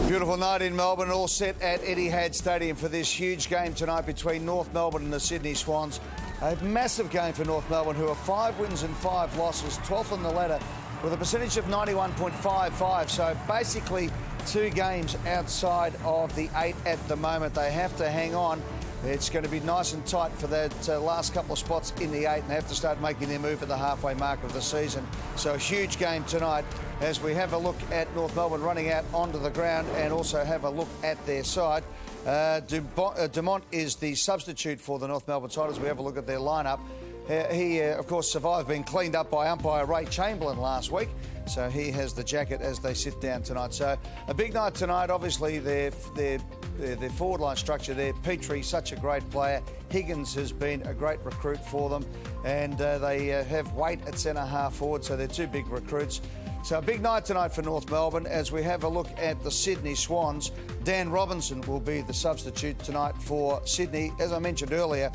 Beautiful night in Melbourne, all set at Etihad Stadium for this huge game tonight between North Melbourne and the Sydney Swans. A massive game for North Melbourne, who are 5 wins and 5 losses, 12th on the ladder with a percentage of 91.55. So basically 2 games outside of the 8 at the moment. They have to hang on. It's going to be nice and tight for that last couple of spots in the 8 and have to start making their move at the halfway mark of the season. So a huge game tonight as we have a look at North Melbourne running out onto the ground and also have a look at their side. Dumont is the substitute for the North Melbourne side as we have a look at their lineup. He, of course, survived being cleaned up by umpire Ray Chamberlain last week, so he has the jacket as they sit down tonight. So a big night tonight. Obviously, their forward line structure there. Petrie, such a great player. Higgins has been a great recruit for them, and they have Waite at centre half forward, so they're 2 big recruits. So a big night tonight for North Melbourne as we have a look at the Sydney Swans. Dan Robinson will be the substitute tonight for Sydney. As I mentioned earlier,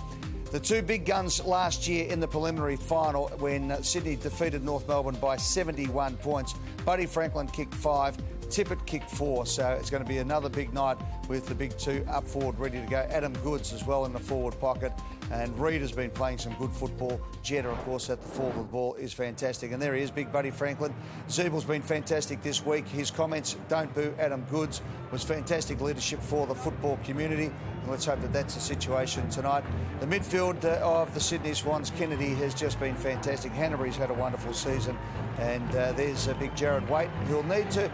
the 2 big guns last year in the preliminary final when Sydney defeated North Melbourne by 71 points. Buddy Franklin kicked 5, Tippett kicked 4, so it's going to be another big night with the big 2 up forward ready to go. Adam Goods as well in the forward pocket, and Reid has been playing some good football. Jetta, of course, at the fall of the ball is fantastic. And there he is, big Buddy Franklin. Zeebel's been fantastic this week. His comments, "Don't boo Adam Goods," was fantastic leadership for the football community. And let's hope that that's the situation tonight. The midfield of the Sydney Swans, Kennedy has just been fantastic. Hanbury's had a wonderful season. And there's a big Jared Waite, who'll need to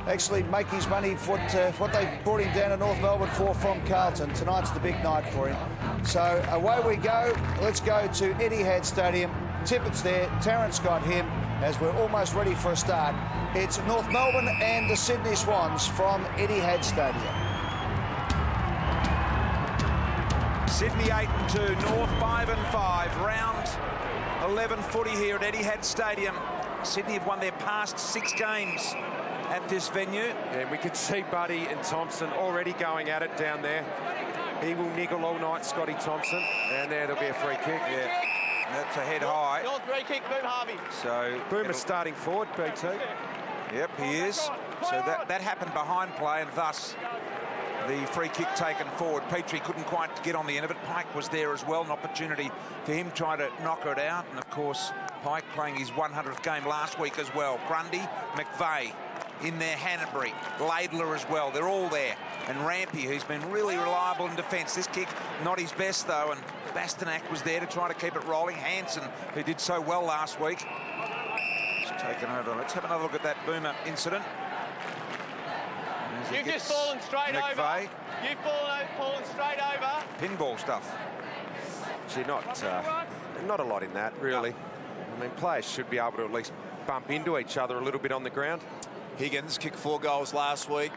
actually make his money for what they brought him down to North Melbourne for from Carlton. Tonight's the big night for him. So away we go. Let's go to Etihad Stadium. Tippett's there. Terrence got him as we're almost ready for a start. It's North Melbourne and the Sydney Swans from Etihad Stadium. Sydney 8-2, North 5-5. Round 11 footy here at Etihad Stadium. Sydney have won their past 6 games at this venue. Yeah, we could see Buddy and Thompson already going at it down there. He will niggle all night, Scotty Thompson. And there'll be a free kick. Yeah, that's a head high. North free kick, Boom Harvey. So Boomer's starting forward, BT. Yep, he is. So that happened behind play, and thus the free kick taken forward. Petrie couldn't quite get on the end of it. Pike was there as well, an opportunity for him trying to knock it out. And of course, Pike playing his 100th game last week as well. Grundy, McVeigh in there, Hanbury, Laidler as well. They're all there. And Rampy, who's been really reliable in defence. This kick, not his best though. And Bastanak was there to try to keep it rolling. Hansen, who did so well last week, has taken over. Let's have another look at that Boomer incident. You've just fallen straight McVeigh. over. You've fallen straight over. Pinball stuff. Actually, not a lot in that, really. I mean, players should be able to at least bump into each other a little bit on the ground. Higgins kicked 4 goals last week.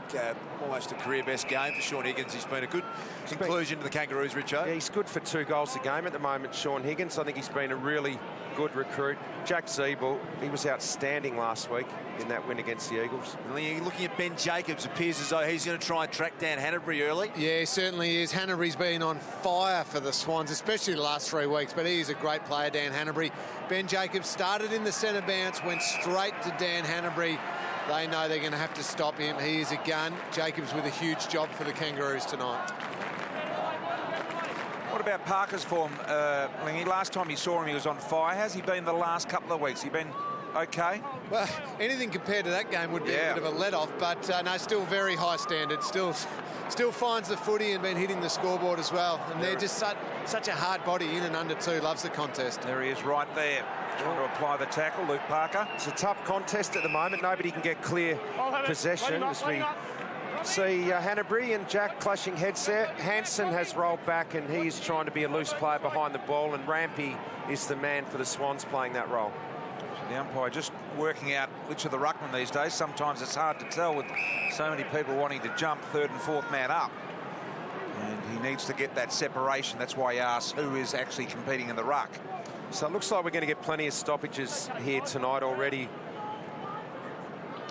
Almost a career-best game for Sean Higgins. He's been a good conclusion to the Kangaroos, Richo. Yeah, he's good for 2 goals a game at the moment, Sean Higgins. I think he's been a really good recruit. Jack Zeebel, he was outstanding last week in that win against the Eagles. Looking at Ben Jacobs, appears as though he's going to try and track down Hanbury early. Yeah, he certainly is. Hanbury's been on fire for the Swans, especially the last 3 weeks, but he is a great player, Dan Hanbury. Ben Jacobs started in the centre bounce, went straight to Dan Hanbury. They know they're going to have to stop him. He is a gun. Jacobs with a huge job for the Kangaroos tonight. What about Parker's form? Last time you saw him, he was on fire. How's he been the last couple of weeks? He been okay? Well, anything compared to that game would be a bit of a let-off, but no, still very high standard. Still finds the footy and been hitting the scoreboard as well. And they're just such a hard body in and under 2. Loves the contest. There he is right there. Trying to apply the tackle, Luke Parker. It's a tough contest at the moment. Nobody can get clear possession as we see Hanbury and Jack clashing heads there. Hansen has rolled back and he's trying to be a loose player behind the ball, and Rampy is the man for the Swans playing that role. The umpire just working out which of the ruckman these days. Sometimes it's hard to tell with so many people wanting to jump 3rd and 4th man up. And he needs to get that separation. That's why he asks who is actually competing in the ruck. So it looks like we're going to get plenty of stoppages here tonight already.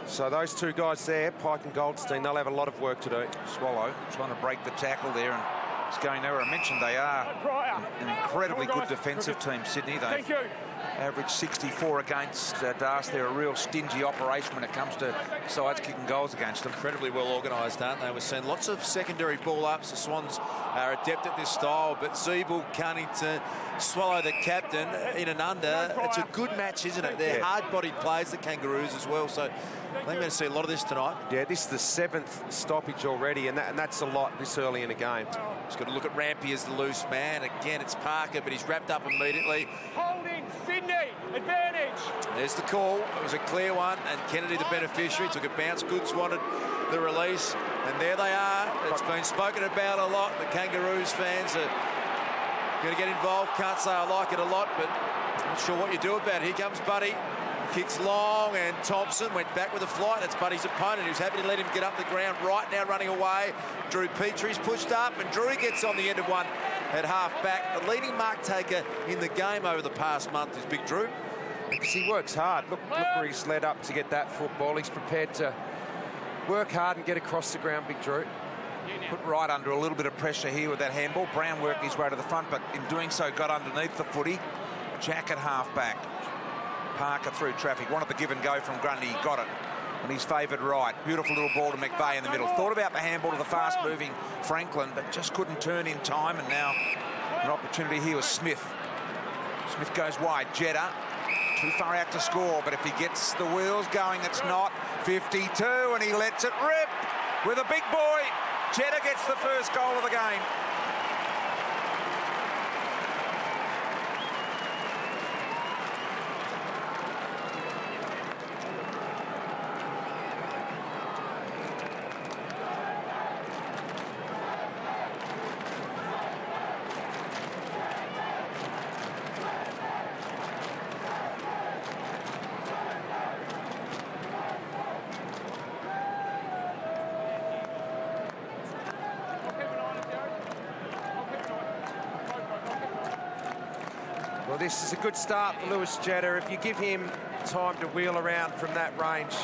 So those 2 guys there, Pike and Goldstein, they'll have a lot of work to do. Swallow trying to break the tackle there, and it's going nowhere. I mentioned they are an incredibly good defensive team, Sydney. They've average 64 against Darce. They're a real stingy operation when it comes to sides kicking goals against them. Incredibly well organised, aren't they? We're seeing lots of secondary ball-ups. The Swans are adept at this style, but Zeeble coming to swallow the captain in and under. It's a good match, isn't it? They're hard-bodied players, the Kangaroos as well, so I think we're going to see a lot of this tonight. Yeah, this is the 7th stoppage already, and that's a lot this early in the game. Just got to look at Rampy as the loose man. Again, it's Parker, but he's wrapped up immediately. Holding, Sydney, advantage. There's the call. It was a clear one, and Kennedy, the beneficiary, took a bounce. Goods wanted the release, and there they are. It's been spoken about a lot. The Kangaroos fans are going to get involved. Can't say I like it a lot, but I'm not sure what you do about it. Here comes Buddy. Kicks long, and Thompson went back with a flight. That's Buddy's opponent, who's happy to let him get up the ground. Right now running away. Drew Petrie's pushed up, and Drew gets on the end of one at half-back. The leading mark taker in the game over the past month is Big Drew. Because he works hard. Look where he's led up to get that football. He's prepared to work hard and get across the ground, Big Drew. Put right under a little bit of pressure here with that handball. Brown worked his way to the front, but in doing so got underneath the footy. Jack at half-back. Parker through traffic, wanted the give and go from Grundy, got it, and he's favoured right. Beautiful little ball to McVeigh in the middle. Thought about the handball to the fast-moving Franklin, but just couldn't turn in time, and now an opportunity here with Smith. Smith goes wide, Jeddah, too far out to score, but if he gets the wheels going, it's not. 52, and he lets it rip with a big boy. Jeddah gets the first goal of the game. Well, this is a good start for Lewis Jeddah. If you give him time to wheel around from that range,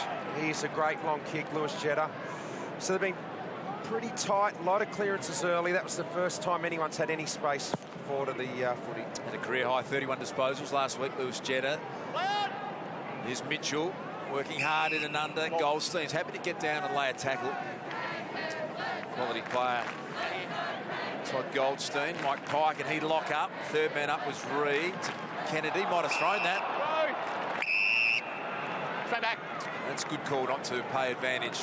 he's a great long kick, Lewis Jeddah. So they've been pretty tight, a lot of clearances early. That was the first time anyone's had any space forward of the footy. And a career high 31 disposals last week, Lewis Jeddah. Here's Mitchell working hard in and under. Goldstein's happy to get down and lay a tackle. Quality player. Todd Goldstein, Mike Pike, and he'd lock up. Third man up was Reed. Kennedy might have thrown that. Stay back. That's a good call not to pay advantage.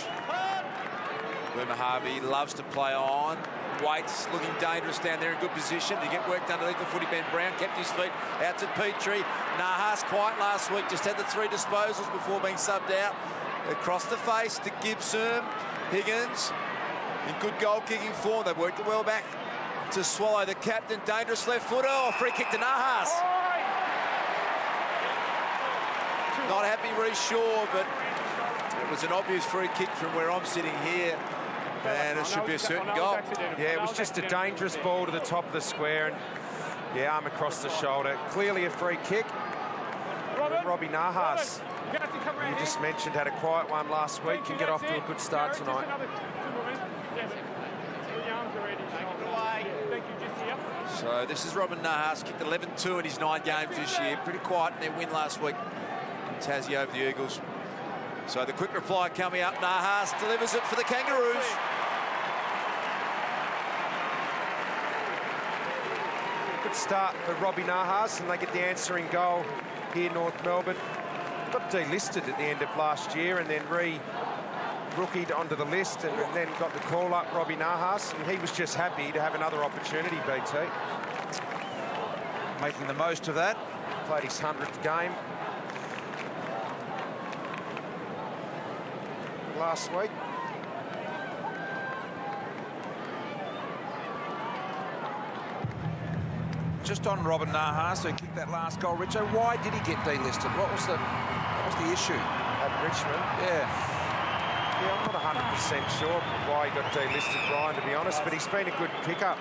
Boomer Harvey loves to play on. Waits looking dangerous down there in good position. To get worked underneath the footy. Ben Brown kept his feet out to Petrie. Nahas quiet last week. Just had the 3 disposals before being subbed out. Across the face to Gibson. Higgins in good goal-kicking form. They've worked it well back to swallow the captain. Dangerous left footer. Oh, free kick to Nahas. Not happy Reece Shaw, but it was an obvious free kick from where I'm sitting here. And it should be a certain goal. Yeah, it was just a dangerous ball to the top of the square, and yeah, arm across the shoulder. Clearly a free kick. Robbie Nahas, you just mentioned, had a quiet one last week. Can get off to a good start tonight. So this is Robin Nahas, kicked 11-2 in his 9 games this year. Pretty quiet in their win last week. Tassie over the Eagles. So the quick reply coming up. Nahas delivers it for the Kangaroos. Good start for Robbie Nahas, and they get the answering goal here, North Melbourne. Got delisted at the end of last year and then rookied onto the list, and then got the call up, Robbie Nahas, and he was just happy to have another opportunity, BT. Making the most of that. Played his 100th game last week. Just on Robin Nahas, who kicked that last goal, Richo, why did he get delisted? What was the issue? At Richmond? Yeah. Yeah, I'm not 100% sure why he got delisted, Brian, to be honest, but he's been a good pickup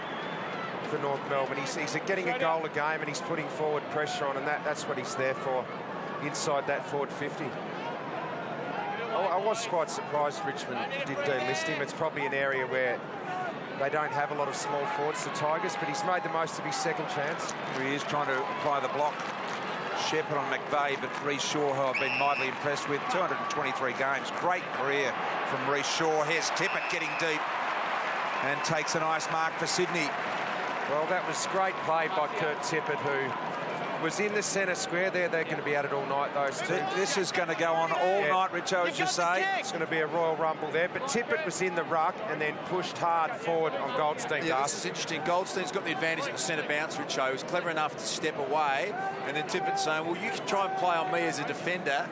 for North Melbourne. He's getting a goal a game, and he's putting forward pressure on, and that's what he's there for, inside that forward 50. I was quite surprised Richmond did delist him. It's probably an area where they don't have a lot of small forwards, the Tigers, but he's made the most of his second chance. He is trying to apply the block. Shepherd on McVeigh, but Reece Shaw, who I've been mightily impressed with. 223 games. Great career from Reece Shaw. Here's Tippett getting deep and takes a nice mark for Sydney. Well, that was great play by Kurt Tippett, who was in the centre square there. They're going to be at it all night, those two. This is going to go on all night, Richo, as you say. It's going to be a royal rumble there. But Tippett was in the ruck and then pushed hard forward on Goldstein. Yeah, this is interesting. Goldstein's got the advantage at the centre bounce, Richo. He was clever enough to step away. And then Tippett saying, well, you can try and play on me as a defender.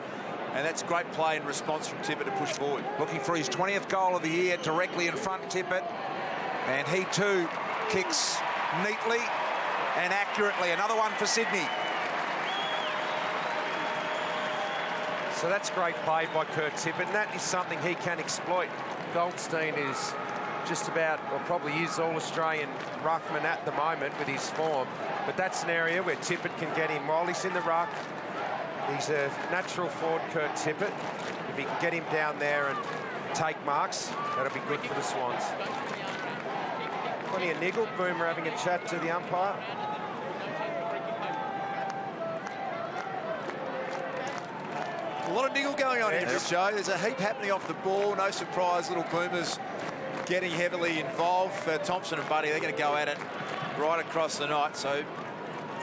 And that's great play in response from Tippett to push forward. Looking for his 20th goal of the year, directly in front, Tippett. And he, too, kicks neatly and accurately. Another one for Sydney. So that's great play by Kurt Tippett, and that is something he can exploit. Goldstein is just about, or probably is, all-Australian ruckman at the moment with his form. But that's an area where Tippett can get him while he's in the ruck. He's a natural forward, Kurt Tippett. If he can get him down there and take marks, that'll be good for the Swans. Plenty of niggle. Boomer having a chat to the umpire. A lot of niggle going on here, Joe. There's a heap happening off the ball. No surprise, little Boomers getting heavily involved. For Thompson and Buddy, they're going to go at it right across the night. So,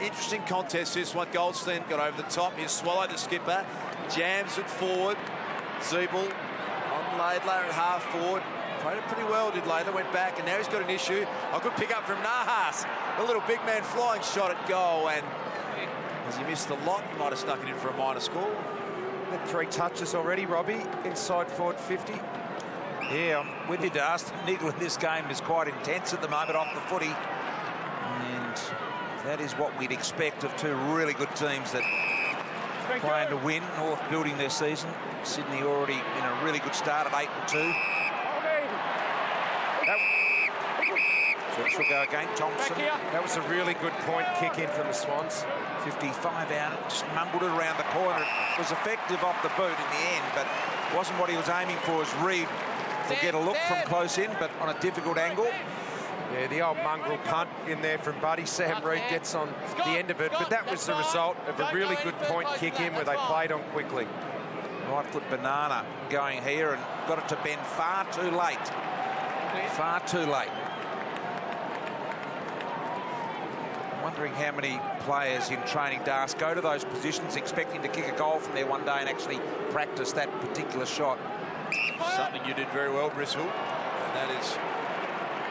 interesting contest this one. Goldstein got over the top. He swallowed the skipper, jams it forward. Zeeble on Laidler at half forward. Played it pretty well, did Laidler. Went back, and now he's got an issue. A good pick up from Nahas. A little big man flying shot at goal, and as he missed the lot, he might have snuck it in for a minor score. Had 3 touches already, Robbie, inside forward 50. Yeah, I'm with you, Dust. Niggle in this game is quite intense at the moment off the footy. And that is what we'd expect of two really good teams that are playing to win. North building their season. Sydney already in a really good start at 8-2. So it should go again, Thompson. That was a really good point kick in from the Swans. 55 out, just mumbled it around the corner. It was effective off the boot in the end, but wasn't what he was aiming for as Reid will get a look from close in, but on a difficult angle. Yeah, the old mongrel punt in there from Buddy. Sam Reid gets on the end of it, but that was the result of a really good point kick in where they played on quickly. Right foot banana going here and got it to bend far too late. Far too late. Wondering how many players in training, Das, go to those positions expecting to kick a goal from there one day and actually practice that particular shot. Something you did very well, Bristol, and that is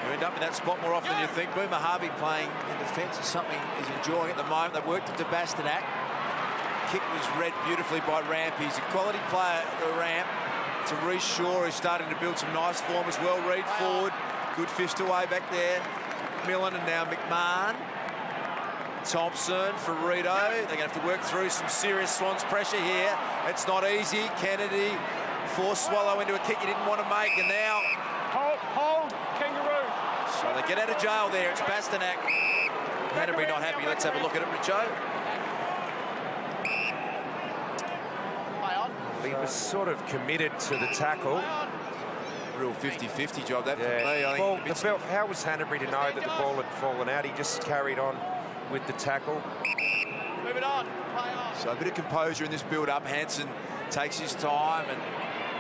you end up in that spot more often than you think. Boomer Harvey playing in defence is something he's enjoying at the moment. They've worked it to Bastanak. Kick was read beautifully by Ramp. He's a quality player at the Ramp. To Reece Shaw, who's starting to build some nice form as well. Reid forward, good fist away back there. Millen and now McMahon. Thompson for Rito. They're going to have to work through some serious Swans pressure here. It's not easy. Kennedy forced Swallow into a kick he didn't want to make, and now Hold, Kangaroos. so they get out of jail there. It's Bastanak. Canterbury not happy. Let's have a look at it, Richo. He was sort of committed to the tackle. Real 50-50 job that for me. I Well, think how was Hanbury to know that the ball had fallen out? He just carried on with the tackle. Move it on. Play on. so a bit of composure in this build-up. Hansen takes his time, and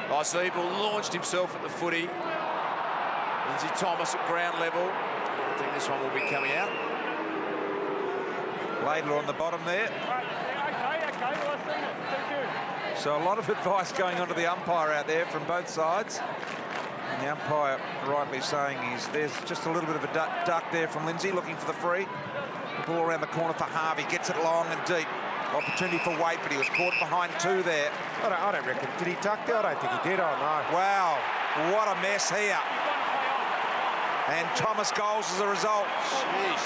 Zeeble launched himself at the footy. Lindsay Thomas at ground level. I think this one will be coming out. Laidler on the bottom there. Okay, well, I've seen it. Thank you. So a lot of advice going on to the umpire out there from both sides. And the umpire rightly saying there's just a little bit of a duck there from Lindsay looking for the free. The ball around the corner for Harvey, gets it long and deep. Opportunity for Waite, but he was caught behind 2 there. I don't reckon. Did he duck there? I don't think he did. Oh, no. Wow, what a mess here. And Thomas goals as a result. Jeez.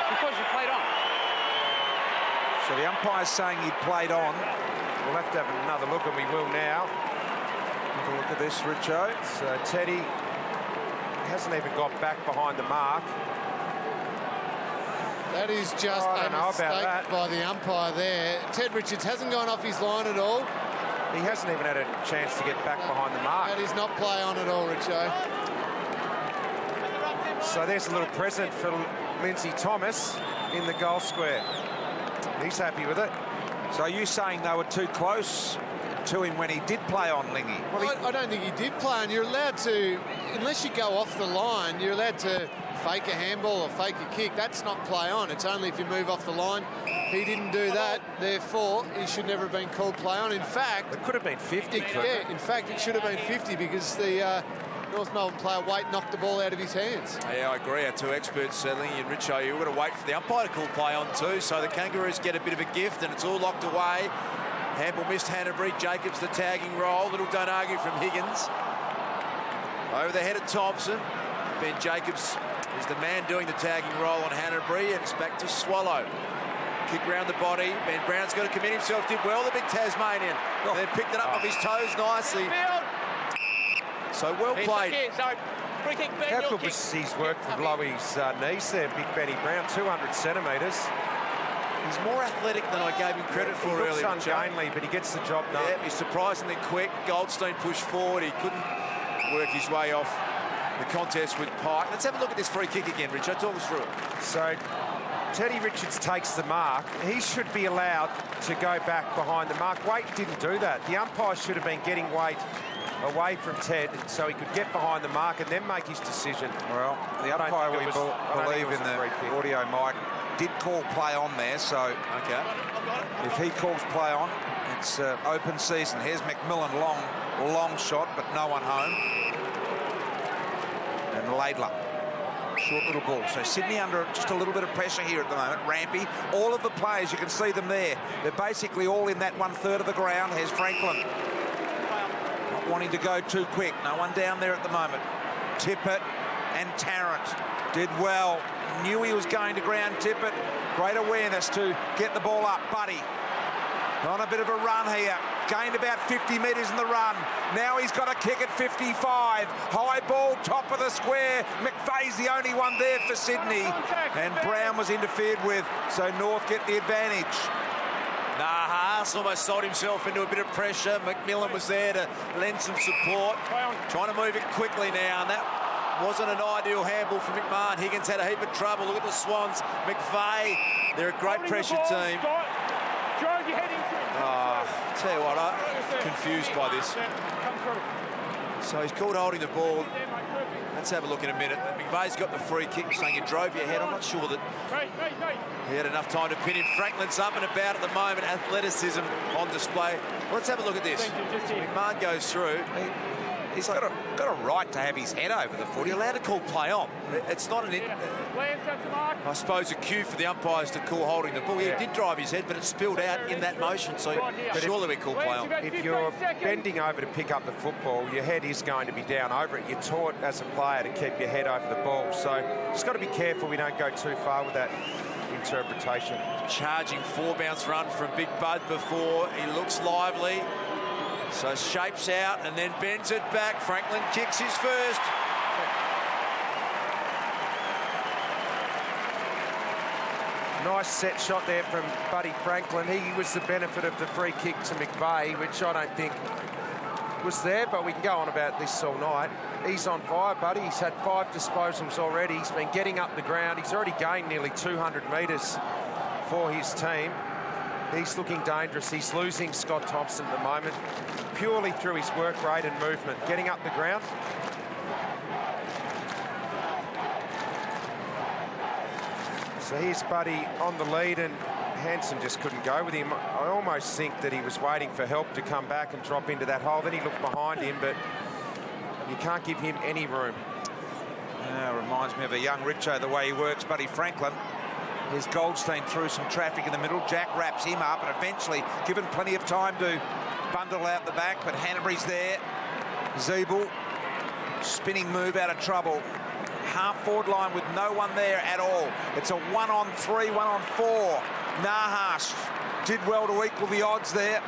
Because you played on. So the umpire's saying he played on. We'll have to have another look, and we will now. Have a look at this, Richo. So Teddy hasn't even got back behind the mark. That is just I a don't know about mistake that. by the umpire there. Ted Richards hasn't gone off his line at all. He hasn't even had a chance to get back behind the mark. That is not play on at all, Richo. So there's a little present for Lindsay Thomas in the goal square. He's happy with it. So are you saying they were too close to him when he did play on, Lingy? Well, I don't think he did play, and you're allowed to, unless you go off the line, you're allowed to fake a handball or fake a kick. That's not play on. It's only if you move off the line. He didn't do that, therefore he should never have been called play on. In fact, it could have been 50. Yeah, in fact, it should have been 50 because the North Melbourne player Waite knocked the ball out of his hands. Yeah, I agree. Our two experts, Lingy and Richo, you've got to wait for the umpire to call play on too. So the Kangaroos get a bit of a gift, and it's all locked away. Handball missed Hanbury. Jacobs the tagging roll. Little don't argue from Higgins. Over the head of Thompson. Ben Jacobs is the man doing the tagging roll on Hanbury, and it's back to Swallow. Kick round the body. Ben Brown's got to commit himself. Did well, the big Tasmanian. And then picked it up off his toes nicely. So well played. How good was his work below his knees there, Big Benny Brown, 200 centimetres. He's more athletic than I gave him credit for earlier. He looks ungainly, but he gets the job done. Yeah, he's surprisingly quick. Goldstein pushed forward. He couldn't work his way off the contest with Pike. Let's have a look at this free kick again, Richard. Talk us through it. So Teddy Richards takes the mark. He should be allowed to go back behind the mark. Waite didn't do that. The umpire should have been getting Waite away from Ted so he could get behind the mark and then make his decision. Well, the umpire, we believe in the audio mic, did call play on there, so okay. If he calls play on, it's open season. Here's McMillan, long shot, but no one home. And Laidler, short little ball. So Sydney under just a little bit of pressure here at the moment. Rampy, all of the players, you can see them there. They're basically all in that 1/3 of the ground. Here's Franklin. Not wanting to go too quick. No one down there at the moment. Tippett and Tarrant did well. Knew he was going to ground. Tippett, great awareness to get the ball up. Buddy on a bit of a run here. Gained about 50 metres in the run. Now he's got a kick at 55. High ball, top of the square. McVeigh's the only one there for Sydney. And Brown was interfered with, so North get the advantage. Haas almost sold himself into a bit of pressure. McMillan was there to lend some support. Trying to move it quickly now, and that wasn't an ideal handball for McMahon. Higgins had a heap of trouble. Look at the Swans. McVeigh, they're a great pressure team. Tell you what, I'm confused by this. So he's called holding the ball. Let's have a look in a minute. McVeigh's got the free kick, saying you drove your head. I'm not sure that he had enough time to pin him. Franklin's up and about at the moment. Athleticism on display. Let's have a look at this. McMahon goes through. He's got a right to have his head over the footy. You're allowed to call play on. It's not I suppose a cue for the umpires to call holding the ball. He did drive his head, but it spilled out in that motion, so surely we call play on. If you're bending over to pick up the football, your head is going to be down over it. You're taught as a player to keep your head over the ball, so just got to be careful we don't go too far with that interpretation. Charging 4-bounce run from Big Bud before. He looks lively. So shapes out and then bends it back. Franklin kicks his first. Nice set shot there from Buddy Franklin. He was the benefit of the free kick to McVeigh, which I don't think was there, but we can go on about this all night. He's on fire, Buddy. He's had 5 disposals already. He's been getting up the ground. He's already gained nearly 200 metres for his team. He's looking dangerous. He's losing Scott Thompson at the moment, purely through his work rate and movement. Getting up the ground. So here's Buddy on the lead, and Hansen just couldn't go with him. I almost think that he was waiting for help to come back and drop into that hole. Then he looked behind him, but you can't give him any room. Reminds me of a young Richo, the way he works, Buddy Franklin. Here's Goldstein through some traffic in the middle. Jack wraps him up, and eventually given plenty of time to bundle out the back, but Hanbury's there. Zeeble, spinning move out of trouble. Half-forward line with no one there at all. It's a 1-on-3, 1-on-4. Nahas did well to equal the odds there.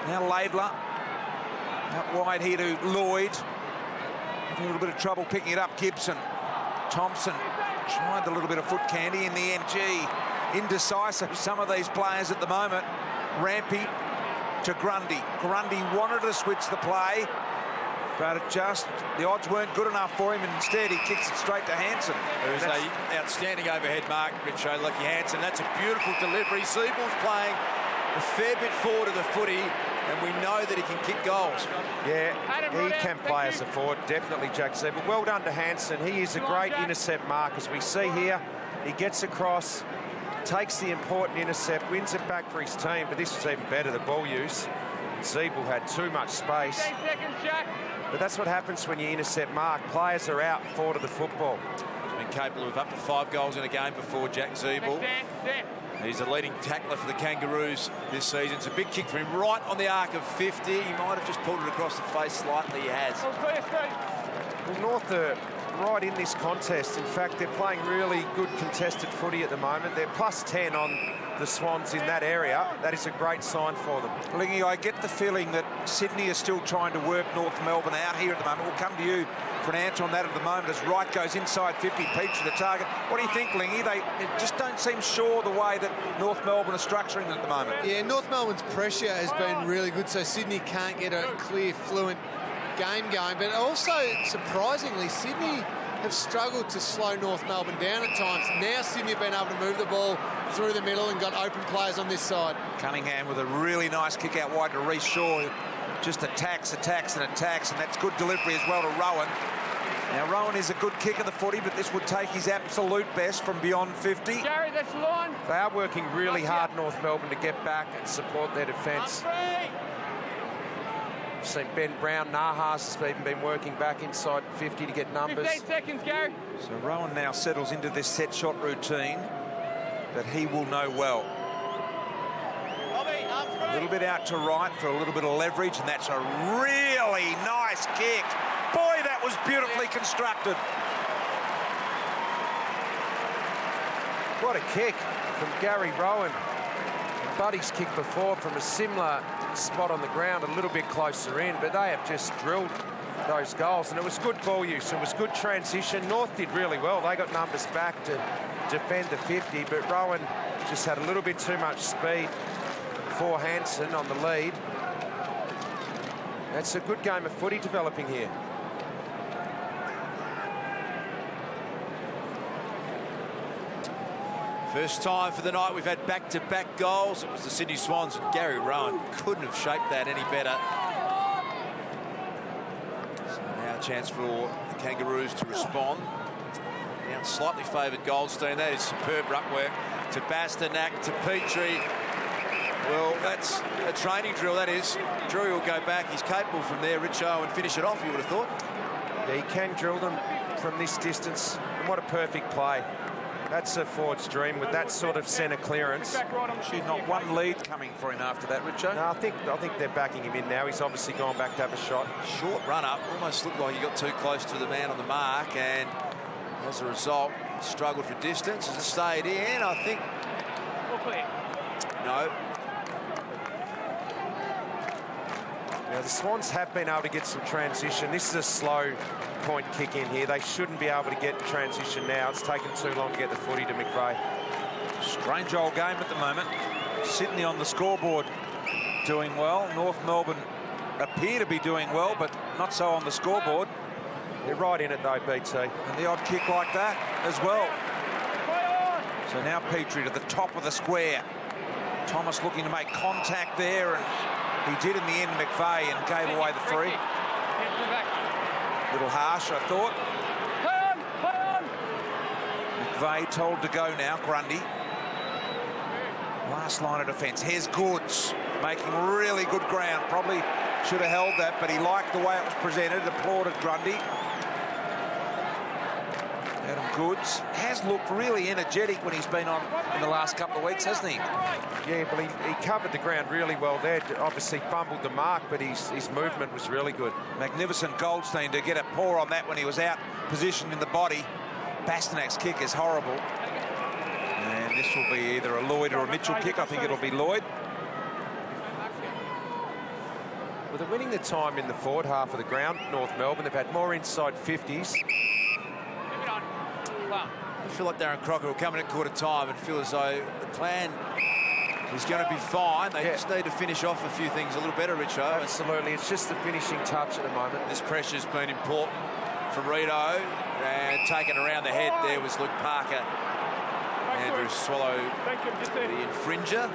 Now Laidler out wide here to Lloyd. Having a little bit of trouble picking it up. Gibson. Thompson tried the little bit of foot candy in the end. Gee, indecisive, some of these players at the moment. Rampy to Grundy. Grundy wanted to switch the play. But the odds weren't good enough for him, and instead he kicks it straight to Hansen. It was an outstanding overhead mark, Richo, Lucky Hansen. That's a beautiful delivery. Siebel's playing a fair bit forward of the footy, and we know that he can kick goals. Yeah, he can play as a forward, definitely, Jack Siebel. Well done to Hansen. He is a great intercept mark, as we see here. He gets across, takes the important intercept, wins it back for his team, but this was even better, the ball use. Siebel had too much space. 10 seconds, Jack. But that's what happens when you intercept mark. Players are out forward of the football. He's been capable of up to 5 goals in a game before, Jack Siebel. He's a leading tackler for the Kangaroos this season. It's a big kick for him, right on the arc of 50. He might have just pulled it across the face slightly. He has. Well, North are right in this contest. In fact, they're playing really good contested footy at the moment. They're plus 10 on the Swans in that area. That is a great sign for them. Lingy, I get the feeling that Sydney is still trying to work North Melbourne out here at the moment. We'll come to you for an answer on that at the moment as Wright goes inside 50, Petrie the target. What do you think, Lingy? They just don't seem sure the way that North Melbourne are structuring it at the moment. Yeah, North Melbourne's pressure has been really good, so Sydney can't get a clear, fluent game going. But also, surprisingly, Sydney have struggled to slow North Melbourne down at times. Now Sydney have been able to move the ball through the middle and got open players on this side. Cunningham with a really nice kick out wide to Reece Shaw. Just attacks, and that's good delivery as well to Rowan. Now, Rowan is a good kick of the footy, but this would take his absolute best from beyond 50. Gary, that's the line. They are working really hard, North Melbourne, to get back and support their defence. We've seen Ben Brown, Nahas has even been working back inside 50 to get numbers. 15 seconds, Gary. So Rowan now settles into this set shot routine that he will know well. A little bit out to right for a little bit of leverage, and that's a really nice kick. Boy, that was beautifully constructed. What a kick from Gary Rowan. Buddy's kick before from a similar spot on the ground, a little bit closer in, but they have just drilled those goals, and it was good ball use. It was good transition. North did really well. They got numbers back to defend the 50, but Rowan just had a little bit too much speed for Hansen on the lead. That's a good game of footy developing here. First time for the night we've had back-to-back goals. It was the Sydney Swans, and Gary Rowan couldn't have shaped that any better. So now a chance for the Kangaroos to respond. Now slightly favoured Goldstein. That is superb ruck work to Bastanak, to Petrie. Well, that's a training drill, that is. Drury will go back. He's capable from there, Richo, and finish it off, you would have thought. Yeah, he can drill them from this distance. And what a perfect play. That's a forward's dream with that sort of centre clearance. She's not one lead coming for him after that, Richo. No, I think they're backing him in now. He's obviously gone back to have a shot. Short run up, almost looked like he got too close to the man on the mark, and as a result, struggled for distance. As it stayed in, I think. No. Now, the Swans have been able to get some transition. This is a slow point kick in here. They shouldn't be able to get transition now. It's taken too long to get the footy to McVeigh. Strange old game at the moment. Sydney on the scoreboard doing well. North Melbourne appear to be doing well, but not so on the scoreboard. They're right in it, though, BT. And the odd kick like that as well. So now Petrie to the top of the square. Thomas looking to make contact there, and he did in the end, McVeigh, and gave away the free. A little harsh, I thought. McVeigh told to go now, Grundy. Last line of defence. Here's Goods, making really good ground. Probably should have held that, but he liked the way it was presented. Applauded Grundy. Adam Goods has looked really energetic when he's been on in the last couple of weeks, hasn't he? Yeah, well, he covered the ground really well there. Obviously fumbled the mark, but his movement was really good. Magnificent Goldstein to get a paw on that when he was out positioned in the body. Bastanak's kick is horrible. And this will be either a Lloyd or a Mitchell kick. I think it'll be Lloyd. Well, they're winning the time in the forward half of the ground, North Melbourne. They've had more inside 50s. I feel like Darren Crocker will come in at quarter time and feel as though the plan is going to be fine. They just need to finish off a few things a little better, Richo. Absolutely. It's just the finishing touch at the moment. This pressure's been important for Rito, and taken around the head there was Luke Parker. Andrew Swallow, the infringer.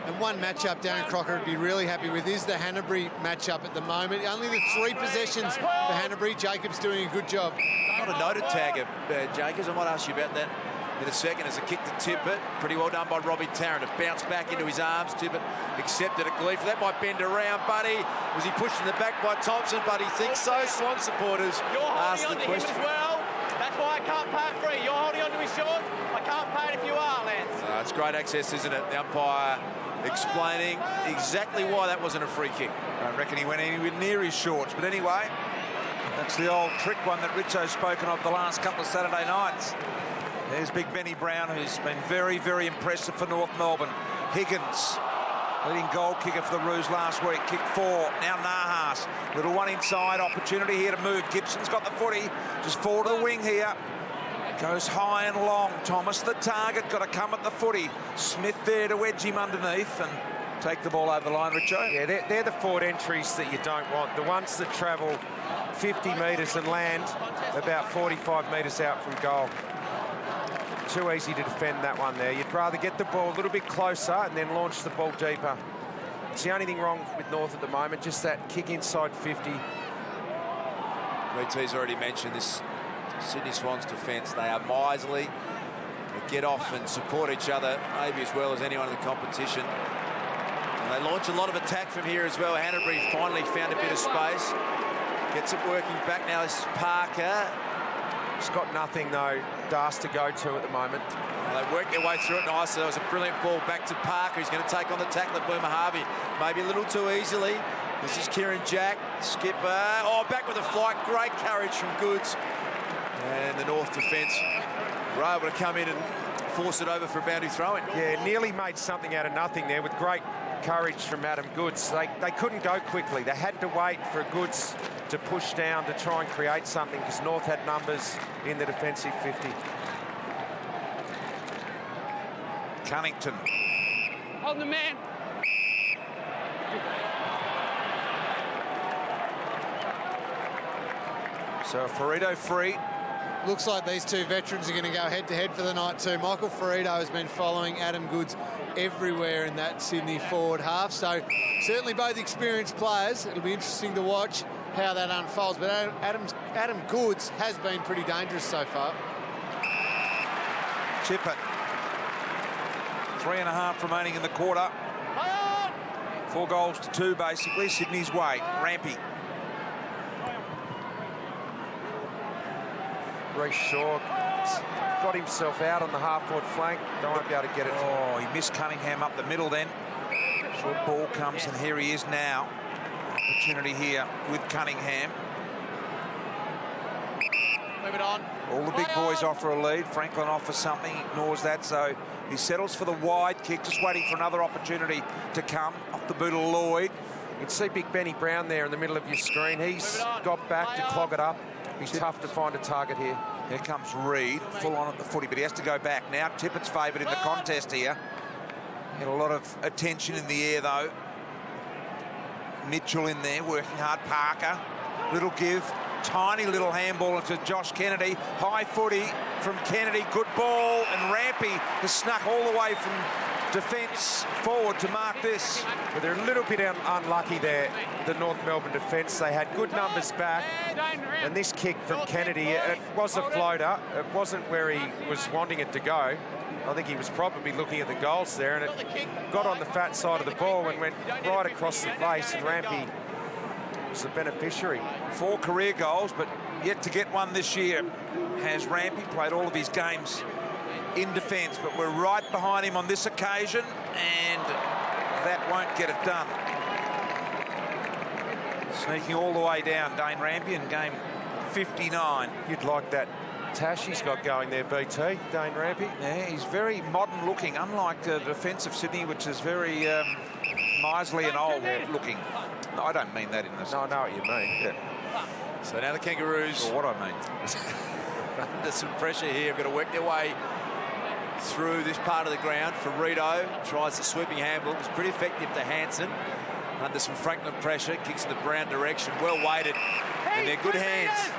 And one matchup Darren Crocker would be really happy with is the Hanbury matchup at the moment. Only the 3 possessions for Hanbury. Jacobs doing a good job. Not a noted tagger, Jacobs. I might ask you about that in a second. As a kick to Tippett. Pretty well done by Robbie Tarrant. To bounce back into his arms. Tippett accepted it gleefully. That might bend around, Buddy. Was he pushed in the back by Thompson? Buddy thinks so. Swan supporters asked the question. Him as well. That's why I can't pay it free. You're holding onto his shorts. I can't pay it if you are, Lance. It's great access, isn't it? The umpire explaining exactly why that wasn't a free kick. I don't reckon he went anywhere near his shorts, but anyway, that's the old trick one that Richo's spoken of the last couple of Saturday nights. There's big Benny Brown, who's been very, very impressive for North Melbourne. Higgins, leading goal kicker for the Roos last week, kick 4. Now Nahas, little one inside, opportunity here to move. Gibson's got the footy, just fall to the wing here. Goes high and long. Thomas, the target, got to come at the footy. Smith there to wedge him underneath and take the ball over the line, Richo. Yeah, they're the forward entries that you don't want. The ones that travel 50 metres and land about 45 metres out from goal. Too easy to defend that one there. You'd rather get the ball a little bit closer and then launch the ball deeper. It's the only thing wrong with North at the moment, just that kick inside 50. VT's already mentioned this Sydney Swans defence. They are miserly. They get off and support each other maybe as well as anyone in the competition. And they launch a lot of attack from here as well. Hanbury finally found a bit of space. Gets it working back now. This is Parker. He's got nothing, though, Das to go to at the moment. Well, they work their way through it nicely. That was a brilliant ball back to Parker. He's going to take on the tackle of Boomer Harvey. Maybe a little too easily. This is Kieran Jack, skipper. Oh, back with a flight. Great courage from Goods. And the North defence were able to come in and force it over for a boundary throw-in. Yeah, nearly made something out of nothing there with great courage from Adam Goods. They couldn't go quickly. They had to wait for Goods to push down to try and create something because North had numbers in the defensive 50. Cunnington. Hold the man. So Ferrito free. Looks like these 2 veterans are going to go head-to-head for the night too. Michael Ferrito has been following Adam Goods everywhere in that Sydney forward half. So certainly both experienced players. It'll be interesting to watch how that unfolds. But Adam Goods has been pretty dangerous so far. Tippett. 3.5 remaining in the quarter. 4 goals to 2, basically. Sydney's way. Rampy. Reece Shaw got himself out on the half-forward flank. They won't be able to get it. Oh, he missed Cunningham up the middle then. Short ball comes, and here he is now. Opportunity here with Cunningham. Move it on. All the big boys offer a lead. Franklin offers something, ignores that, so he settles for the wide kick, just waiting for another opportunity to come off the boot of Lloyd. You can see big Benny Brown there in the middle of your screen. He's got back to clog it up. He's tough to find a target here. Here comes Reid, full on at the footy, but he has to go back now. Tippett's favoured in the contest here. Had a lot of attention in the air, though. Mitchell in there, working hard. Parker, little give. Tiny little handball into Josh Kennedy. High footy from Kennedy. Good ball, and Rampy has snuck all the way from defence forward to mark this. But they're a little bit unlucky there, the North Melbourne defence. They had good numbers back, and this kick from Kennedy, it was a floater. It wasn't where he was wanting it to go. I think he was probably looking at the goals there, and it got on the fat side of the ball and went right across the face, and Rampy was the beneficiary. 4 career goals, but yet to get one this year. Has Rampy played all of his games in defence, but we're right behind him on this occasion, and that won't get it done. Sneaking all the way down, Dane Rampy in game 59. You'd like that tash he's got going there, BT, Dane Rampy. Yeah, he's very modern looking, unlike the defence of Sydney, which is very miserly and old looking. No, I don't mean that in this. No, I know what you mean. Yeah. So now the Kangaroos, Or what I mean. under some pressure here, have got to work their way through this part of the ground. Ferrito tries the sweeping handball. It's pretty effective to Hansen. Under some Franklin pressure, kicks in the Brown direction. Well weighted, and they're good hands.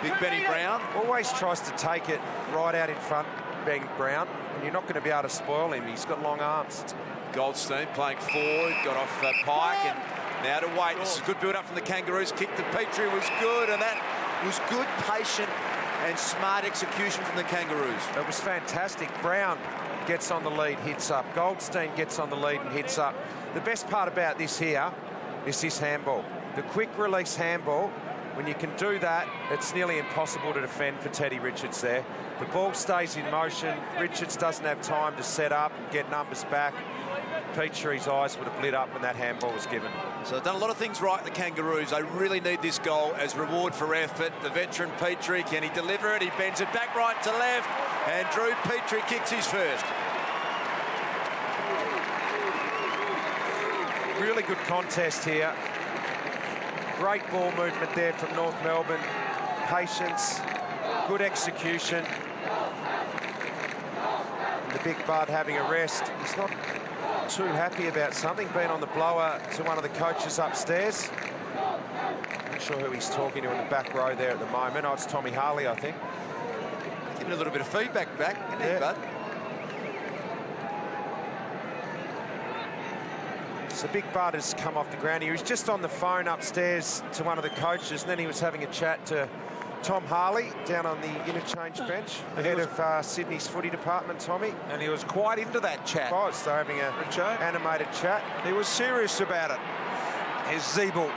Big Benny Brown. Always tries to take it right out in front, Ben Brown, and you're not going to be able to spoil him. He's got long arms. Goldstein playing forward, got off Pike, and now to wait. This is a good build-up from the Kangaroos. Kick to Petrie was good, and that was good, patient, and smart execution from the Kangaroos. It was fantastic. Brown gets on the lead, hits up. Goldstein gets on the lead and hits up. The best part about this here is this handball. The quick release handball, when you can do that, it's nearly impossible to defend for Teddy Richards there. The ball stays in motion. Richards doesn't have time to set up and get numbers back. Petrie's eyes would have lit up when that handball was given. So they've done a lot of things right, the Kangaroos. They really need this goal as reward for effort. The veteran Petrie, can he deliver it? He bends it back right to left, and Drew Petrie kicks his first. Really good contest here. Great ball movement there from North Melbourne. Patience, good execution. The big bud having a rest. He's not too happy about something, being on the blower to one of the coaches upstairs. Not sure who he's talking to in the back row there at the moment. Oh, it's Tommy Harley, I think. Giving a little bit of feedback back, isn't he, bud? So Big Bud has come off the ground. He was just on the phone upstairs to one of the coaches, and then he was having a chat to Tom Harley down on the interchange bench, the head of Sydney's footy department, Tommy. And he was quite into that chat. They're having an animated chat. He was serious about it. Here's Zeeble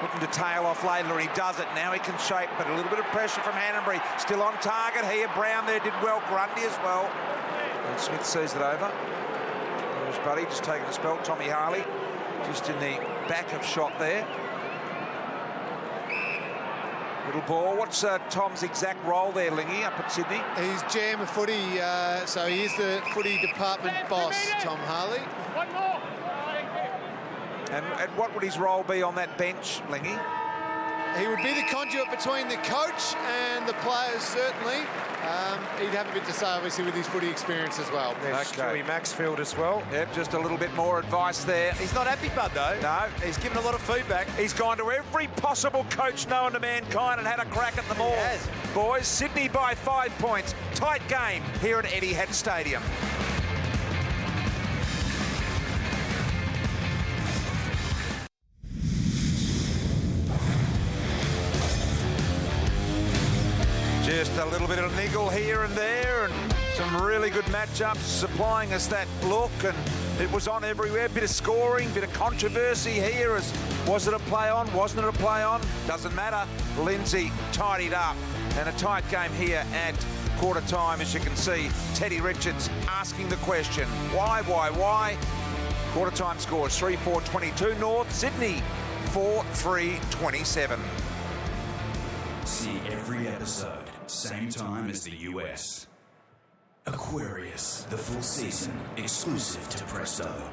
looking to tail off Laidler, and he does it. Now he can shape, but a little bit of pressure from Hanbury. Still on target here. Brown there did well. Grundy as well. And Smith sees it over. There's Buddy just taking a spell. Tommy Harley just in the back of shot there. Little ball. What's Tom's exact role there, Lingy, up at Sydney? He's GM of footy, so he is the footy department boss, Tom Harley. One more. And what would his role be on that bench, Lingy? He would be the conduit between the coach and the players, certainly. He'd have a bit to say, obviously, with his footy experience as well. There's Stewie Maxfield as well. Yep, just a little bit more advice there. He's not happy, Bud, though. No. He's given a lot of feedback. He's gone to every possible coach known to mankind and had a crack at them all. He has. Boys, Sydney by 5 points. Tight game here at Etihad Stadium. Just a little bit of niggle here and there, and some really good matchups supplying us that look, and it was on everywhere. Bit of scoring, bit of controversy here. As was it a play on? Wasn't it a play on? Doesn't matter. Lindsay tidied up, and a tight game here at quarter time. As you can see, Teddy Richards asking the question, why? Quarter time scores 3-4-22 North, Sydney 4-3-27. See every episode, same time as the US. Aquarius, the full season, exclusive to Presto.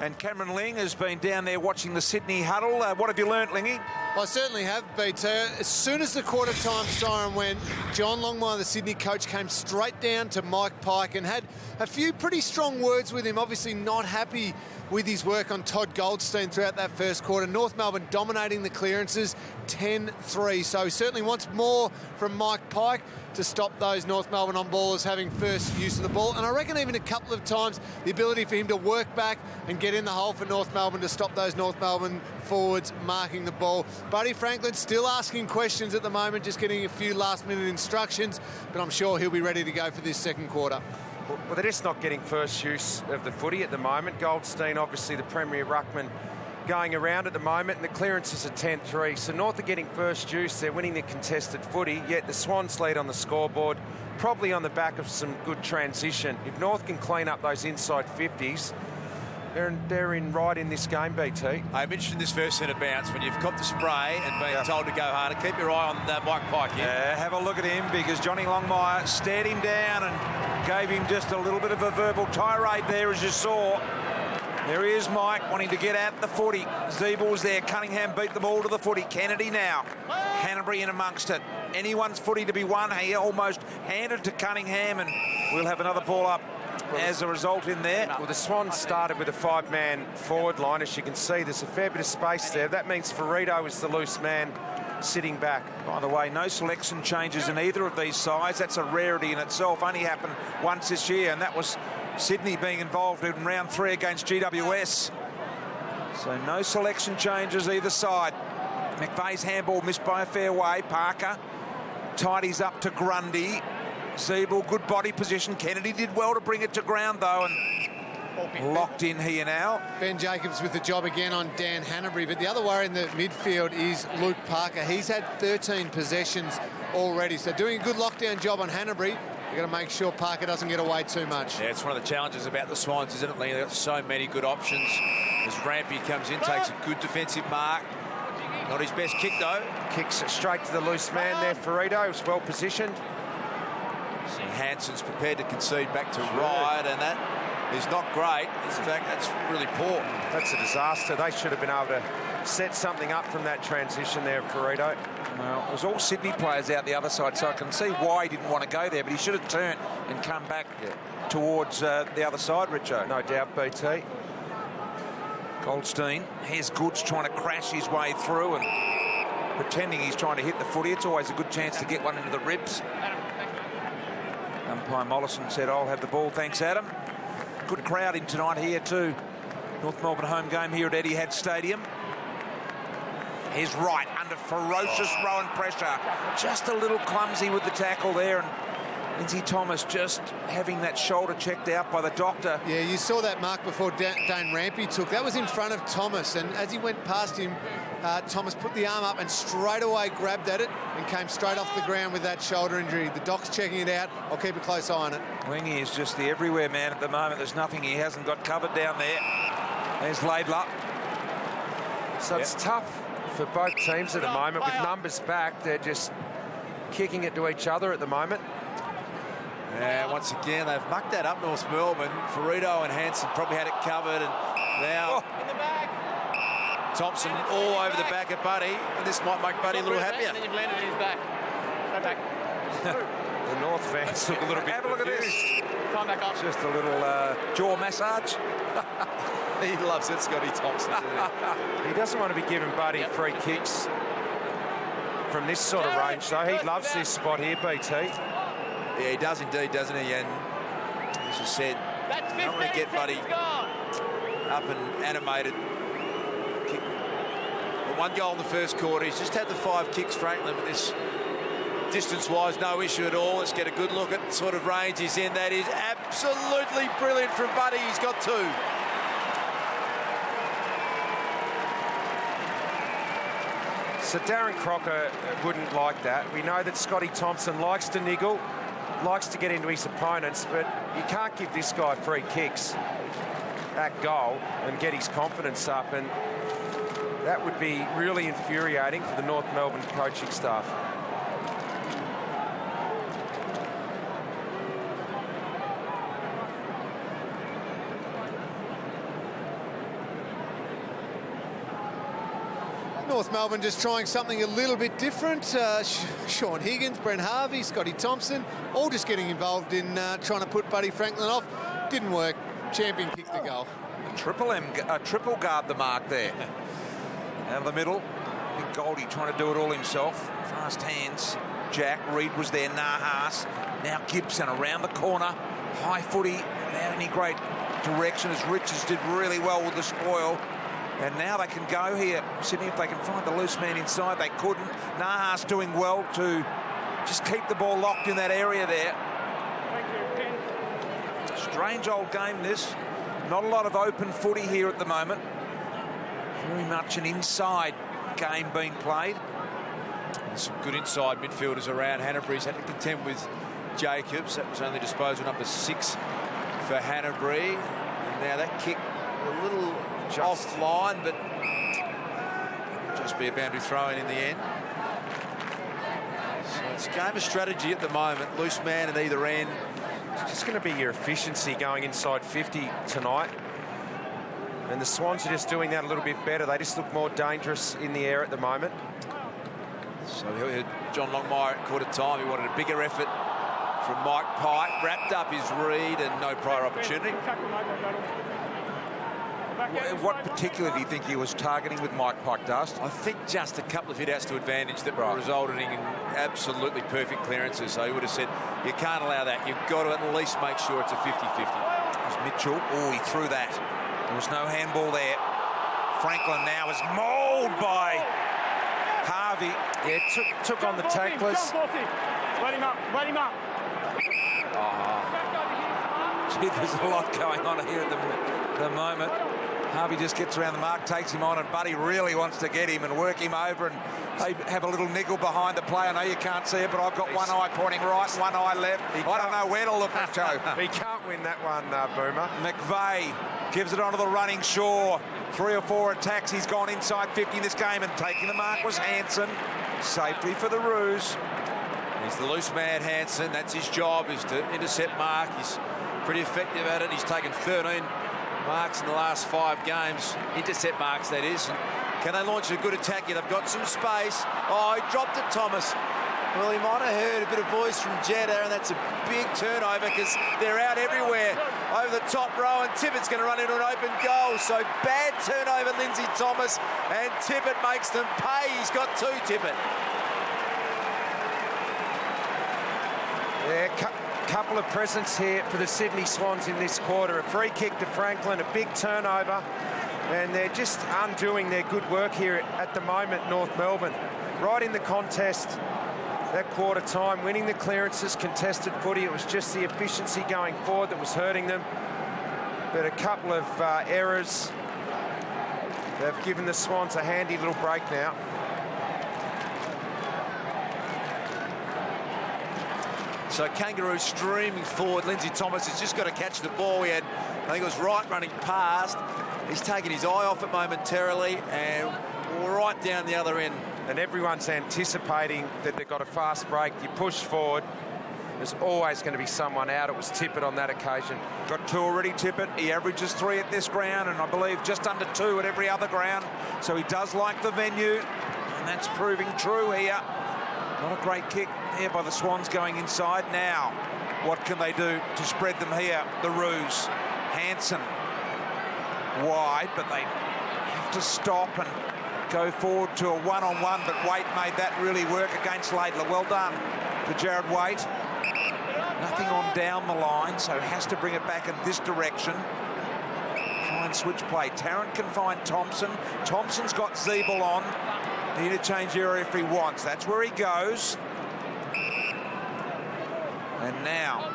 And Cameron Ling has been down there watching the Sydney huddle. What have you learnt, Lingy? I certainly have, BT. As soon as the quarter-time siren went, John Longmire, the Sydney coach, came straight down to Mike Pike and had a few pretty strong words with him. Obviously not happy with his work on Todd Goldstein throughout that first quarter. North Melbourne dominating the clearances 10-3. So he certainly wants more from Mike Pike to stop those North Melbourne on-ballers having first use of the ball. And I reckon even a couple of times the ability for him to work back and get in the hole for North Melbourne to stop those North Melbourne forwards marking the ball. Buddy Franklin still asking questions at the moment, just getting a few last-minute instructions, but I'm sure he'll be ready to go for this second quarter. Well, they're just not getting first use of the footy at the moment. Goldstein, obviously the premier ruckman, going around at the moment, and the clearances are 10-3. So North are getting first use. They're winning the contested footy, yet the Swans lead on the scoreboard, probably on the back of some good transition. If North can clean up those inside 50s, they're right in this game, BT. I'm interested in this first centre bounce when you've got the spray and being told to go harder. Keep your eye on Mike Pike here. Yeah, have a look at him, because Johnny Longmire stared him down and gave him just a little bit of a verbal tirade there, as you saw. There he is, Mike, wanting to get at the footy. Zeebel's there. Cunningham beat the ball to the footy. Kennedy now. Hanbury in amongst it. Anyone's footy to be won. He almost handed to Cunningham, and we'll have another ball up as a result in there. Well, the Swans started with a 5-man forward line. As you can see, there's a fair bit of space there. That means Ferrito is the loose man sitting back. By the way, no selection changes in either of these sides. That's a rarity in itself. Only happened once this year, and that was Sydney being involved in round 3 against GWS. So no selection changes either side. McVeigh's handball missed by a fair way. Parker tidies up to Grundy. Zeeble, good body position. Kennedy did well to bring it to ground, though, and locked in here now. Ben Jacobs with the job again on Dan Hanbury, but the other worry in the midfield is Luke Parker. He's had 13 possessions already, so doing a good lockdown job on Hanbury. You've got to make sure Parker doesn't get away too much. Yeah, it's one of the challenges about the Swans, isn't it, Lee? They've got so many good options. As Rampy comes in, takes a good defensive mark. Not his best kick, though. Kicks it straight to the loose man there. Ferrito is well positioned. See, Hansen's prepared to concede back to right, and that is not great. In fact, that's really poor. That's a disaster. They should have been able to set something up from that transition there, Ferrito. Well, it was all Sydney players out the other side, so I can see why he didn't want to go there, but he should have turned and come back towards the other side, Richo. No doubt, BT. Goldstein. Here's Goods trying to crash his way through and pretending he's trying to hit the footy. It's always a good chance to get one into the ribs. Umpire Mollison said, I'll have the ball. Thanks, Adam. Good crowd in tonight here too. North Melbourne home game here at Etihad Stadium. Here's Wright under ferocious Rowan pressure. Just a little clumsy with the tackle there, and Lindsay Thomas just having that shoulder checked out by the doctor. Yeah, you saw that mark before Dane Rampy took. That was in front of Thomas, and as he went past him, Thomas put the arm up and straight away grabbed at it and came straight off the ground with that shoulder injury. The doc's checking it out. I'll keep a close eye on it. Wingy is just the everywhere man at the moment. There's nothing he hasn't got covered down there. There's Laidler. So it's tough for both teams at the moment. With numbers back, they're just kicking it to each other at the moment. Yeah, once again, they've mucked that up, North Melbourne. Ferrito and Hansen probably had it covered, and now Thompson all over the back of Buddy, and this might make Buddy a little happier. And then you've landed in his back. Go back. The North fans look a little bit Have a look at this. Time back up. Just a little jaw massage. He loves it, Scotty Thompson, doesn't he? He doesn't want to be giving Buddy free kicks from this sort of range, though. He loves this spot here, BT. Yeah, he does indeed, doesn't he? And as you said, I don't want to get Buddy up and animated. But 1 goal in the first quarter. He's just had the 5 kicks, Franklin, but this distance-wise, no issue at all. Let's get a good look at the sort of range he's in. That is absolutely brilliant from Buddy. He's got 2. So Darren Crocker wouldn't like that. We know that Scotty Thompson likes to niggle, likes to get into his opponents, but you can't give this guy free kicks at goal and get his confidence up, and that would be really infuriating for the North Melbourne coaching staff. North Melbourne just trying something a little bit different. Sean Higgins, Brent Harvey, Scotty Thompson, all just getting involved in trying to put Buddy Franklin off. Didn't work. Champion kicked the goal. Triple guard the mark there. Out of the middle. Big Goldie trying to do it all himself. Fast hands. Jack Reed was there. Nahas. Now Gibson around the corner. High footy without any great direction, as Richards did really well with the spoil. And now they can go here. Sydney, if they can find the loose man inside, they couldn't. Nahas doing well to just keep the ball locked in that area there. Strange old game, this. Not a lot of open footy here at the moment. Very much an inside game being played. There's some good inside midfielders around. Hanbury's had to contend with Jacobs. That was only disposal number 6 for Hanbury. And now that kick a little offline, but just be a boundary throw-in the end. So it's a game of strategy at the moment. Loose man at either end. It's just going to be your efficiency going inside 50 tonight. And the Swans are just doing that a little bit better. They just look more dangerous in the air at the moment. So John Longmire at quarter time. He wanted a bigger effort from Mike Pike. Wrapped up his read and no prior opportunity. What particularly do you think he was targeting with Mike Pike, Dust? I think just a couple of hit-outs to advantage that resulted in absolutely perfect clearances. So he would have said, you can't allow that. You've got to at least make sure it's a 50-50. Mitchell, he threw that. There was no handball there. Franklin now is mauled by Harvey. Yeah, took on the tacklers. Let him up, let him up. Gee, there's a lot going on here at the moment. Harvey just gets around the mark, takes him on, and Buddy really wants to get him and work him over, and they have a little niggle behind the play. I know you can't see it, but I've got one eye pointing right, one eye left. I don't know where to look at, Joe. He can't win that one, Boomer. McVeigh gives it onto the running Shaw. 3 or 4 attacks. He's gone inside 50 in this game, and taking the mark was Hansen. Safety for the Roos. He's the loose man, Hansen. That's his job, is to intercept mark. He's pretty effective at it. He's taken 13 marks in the last 5 games. Intercept marks, that is. And can they launch a good attack here? They've got some space. Oh, he dropped it, Thomas. Well, he might have heard a bit of voice from Jeddah, and that's a big turnover because they're out everywhere over the top row, and Tippett's going to run into an open goal. So bad turnover, Lindsay Thomas, and Tippett makes them pay. He's got 2, Tippett. Yeah, couple of presents here for the Sydney Swans in this quarter. A free kick to Franklin, a big turnover, and they're just undoing their good work here at the moment, North Melbourne. Right in the contest, that quarter time, winning the clearances, contested footy. It was just the efficiency going forward that was hurting them. But a couple of errors. They've given the Swans a handy little break now. So Kangaroos streaming forward. Lindsay Thomas has just got to catch the ball. He had, I think it was right running past. He's taken his eye off it momentarily and right down the other end. And everyone's anticipating that they've got a fast break. You push forward, there's always going to be someone out. It was Tippett on that occasion. Got 2 already, Tippett. He averages 3 at this ground, and I believe just under 2 at every other ground. So he does like the venue, and that's proving true here. Not a great kick here by the Swans going inside. Now, what can they do to spread them here? The Roos. Hansen wide, but they have to stop and go forward to a one-on-one, but Waite made that really work against Laidler. Well done to Jared Waite. Nothing on down the line, so has to bring it back in this direction. Try and switch play. Tarrant can find Thompson. Thompson's got Zeeble on the interchange area if he wants. That's where he goes. And now,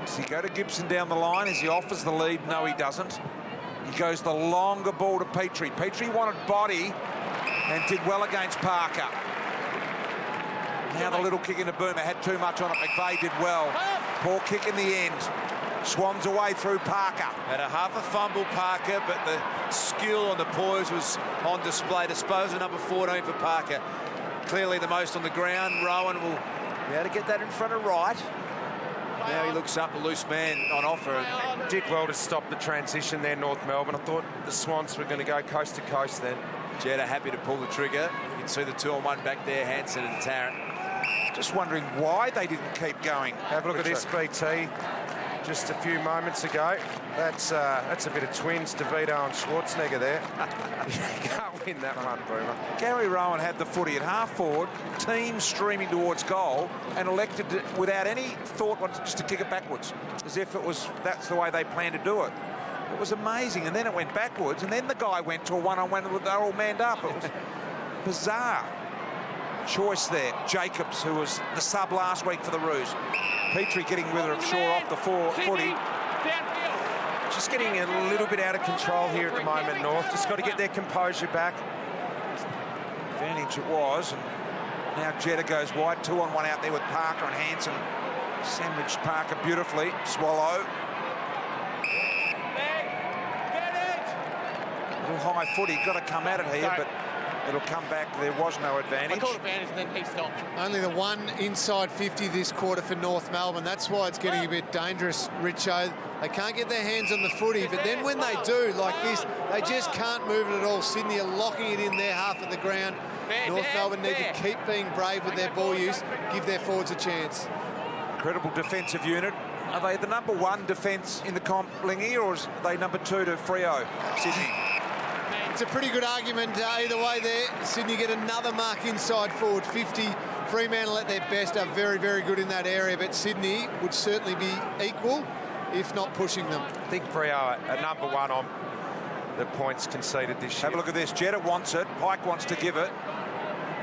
does he go to Gibson down the line as he offers the lead? No, he doesn't. He goes the longer ball to Petrie. Petrie wanted body and did well against Parker. Now the little kick into Boomer had too much on it. McVeigh did well. Poor kick in the end. Swans away through Parker. Had a half a fumble, Parker, but the skill on the poise was on display. Disposal number 14 for Parker. Clearly the most on the ground. Rowan will be able to get that in front of right. Now he looks up, the loose man on offer. Did well to stop the transition there, North Melbourne. I thought the Swans were going to go coast to coast then. Jeddah happy to pull the trigger. You can see the 2-on-1 back there, Hansen and Tarrant. Just wondering why they didn't keep going. Have a look at this, BT. Just a few moments ago. That's a bit of twins, DeVito and Schwarzenegger there. You can't win that one, Boomer. Gary Rowan had the footy at half forward, team streaming towards goal, and elected to, without any thought just to kick it backwards, as if it was that's the way they planned to do it. It was amazing, and then it went backwards, and then the guy went to a one-on-one, they're all manned up. It was bizarre choice there. Jacobs, who was the sub last week for the Roos. Petrie getting rid of Shaw off the footy. Just getting a little bit out of control here at the moment, North. Just got to get their composure back. Advantage it was, and now Jeddah goes wide. 2-on-1 out there with Parker and Hansen. Sandwiched Parker beautifully. Swallow. A little high footy. Got to come at it here, but It'll come back. There was no I advantage. called advantage and then he stopped. Only the one inside 50 this quarter for North Melbourne. That's why it's getting a bit dangerous, Richo. They can't get their hands on the footy, but then when they do, like this, they just can't move it at all. Sydney are locking it in their half of the ground. North Melbourne need to keep being brave with their ball use, give their forwards a chance. Incredible defensive unit. Are they the number one defence in the comp, Lingy, or are they number 2 to Freo, Sydney? It's a pretty good argument either way there. Sydney get another mark inside forward 50. Fremantle at their best are very, very good in that area, but Sydney would certainly be equal, if not pushing them. I think Freo are number 1 on the points conceded this year. Have a look at this. Jetta wants it. Pike wants to give it.